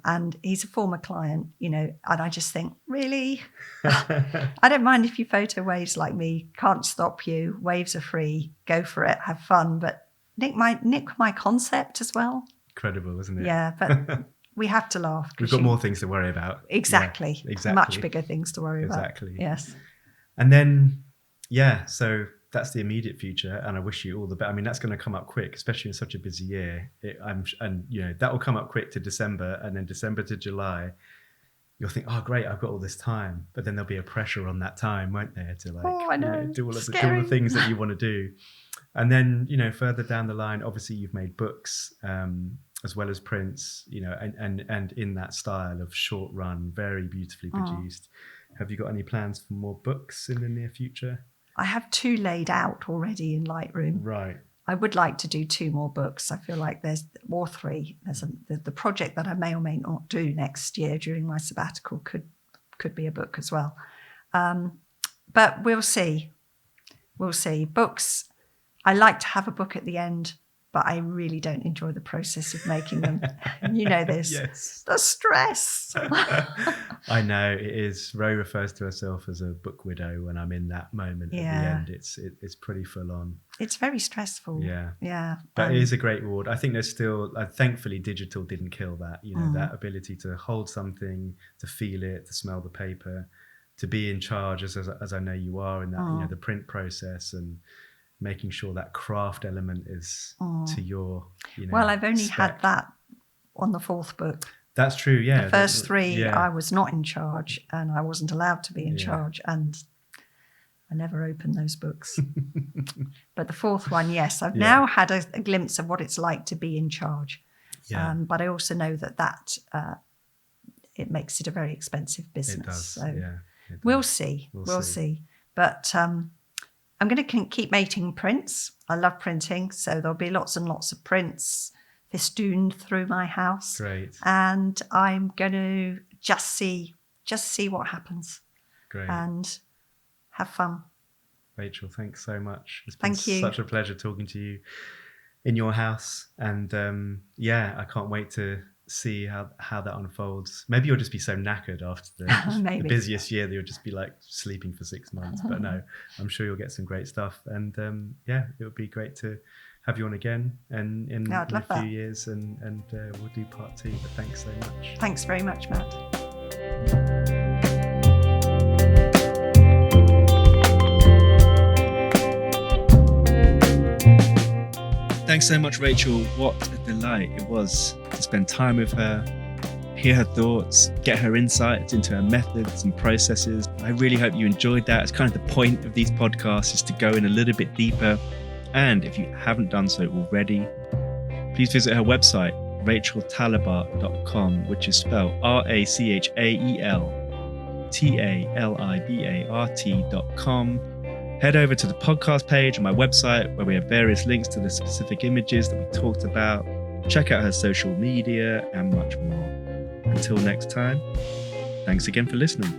And he's a former client, and I just think, really? I don't mind if you photo waves like me, can't stop you, waves are free, go for it, have fun, but nick my concept as well. Incredible, isn't it? Yeah, but we have to laugh. We've got more things to worry about. Exactly. Yeah, exactly. Much bigger things to worry about. Exactly. Yes. And then, so that's the immediate future, and I wish you all the best. I mean, that's going to come up quick, especially in such a busy year. That will come up quick to December, and then December to July. You'll think, oh, great, I've got all this time, but then there'll be a pressure on that time, won't there, to do all the things that you want to do. And then, further down the line, obviously you've made books as well as prints, and in that style of short run, very beautifully produced. Have you got any plans for more books in the near future? I have 2 laid out already in Lightroom. Right. I would like to do 2 more books. I feel like there's 3. There's the project that I may or may not do next year during my sabbatical could be a book as well. But we'll see. We'll see. Books, I like to have a book at the end, but I really don't enjoy the process of making them. You know this. Yes. The stress. I know it is. Ro refers to herself as a book widow when I'm in that moment at the end. It's pretty full on. It's very stressful. Yeah. Yeah. But it is a great reward. I think there's still, thankfully, digital didn't kill that. That ability to hold something, to feel it, to smell the paper, to be in charge, as I know you are, in that, the print process and making sure that craft element is to your, Well, I've only spec. had that on the 4th book. That's true, yeah. The first 3, I was not in charge, and I wasn't allowed to be in charge, and I never opened those books. But the 4th one, yes, I've now had a glimpse of what it's like to be in charge. Yeah. But I also know that it makes it a very expensive business. It does, so it does. we'll see. We'll see. But I'm going to keep making prints. I love printing, so there'll be lots and lots of prints festooned through my house. Great. And I'm going to just see what happens. Great. And have fun. Rachael, thanks so much. It's been such a pleasure talking to you in your house. And I can't wait to see how that unfolds. Maybe you'll just be so knackered after the busiest year that you'll just be like sleeping for 6 months. But no, I'm sure you'll get some great stuff. And it would be great to have you on again and in a few years, and we'll do part 2. But thanks so much. Thanks very much, Matt. Thanks so much, Rachael. What a delight it was to spend time with her, hear her thoughts, get her insights into her methods and processes. I really hope you enjoyed that. It's kind of the point of these podcasts, is to go in a little bit deeper. And if you haven't done so already, please visit her website, rachaeltalibart.com, which is spelled RachaelTalibart.com. Head over to the podcast page on my website, where we have various links to the specific images that we talked about. Check out her social media and much more. Until next time, thanks again for listening.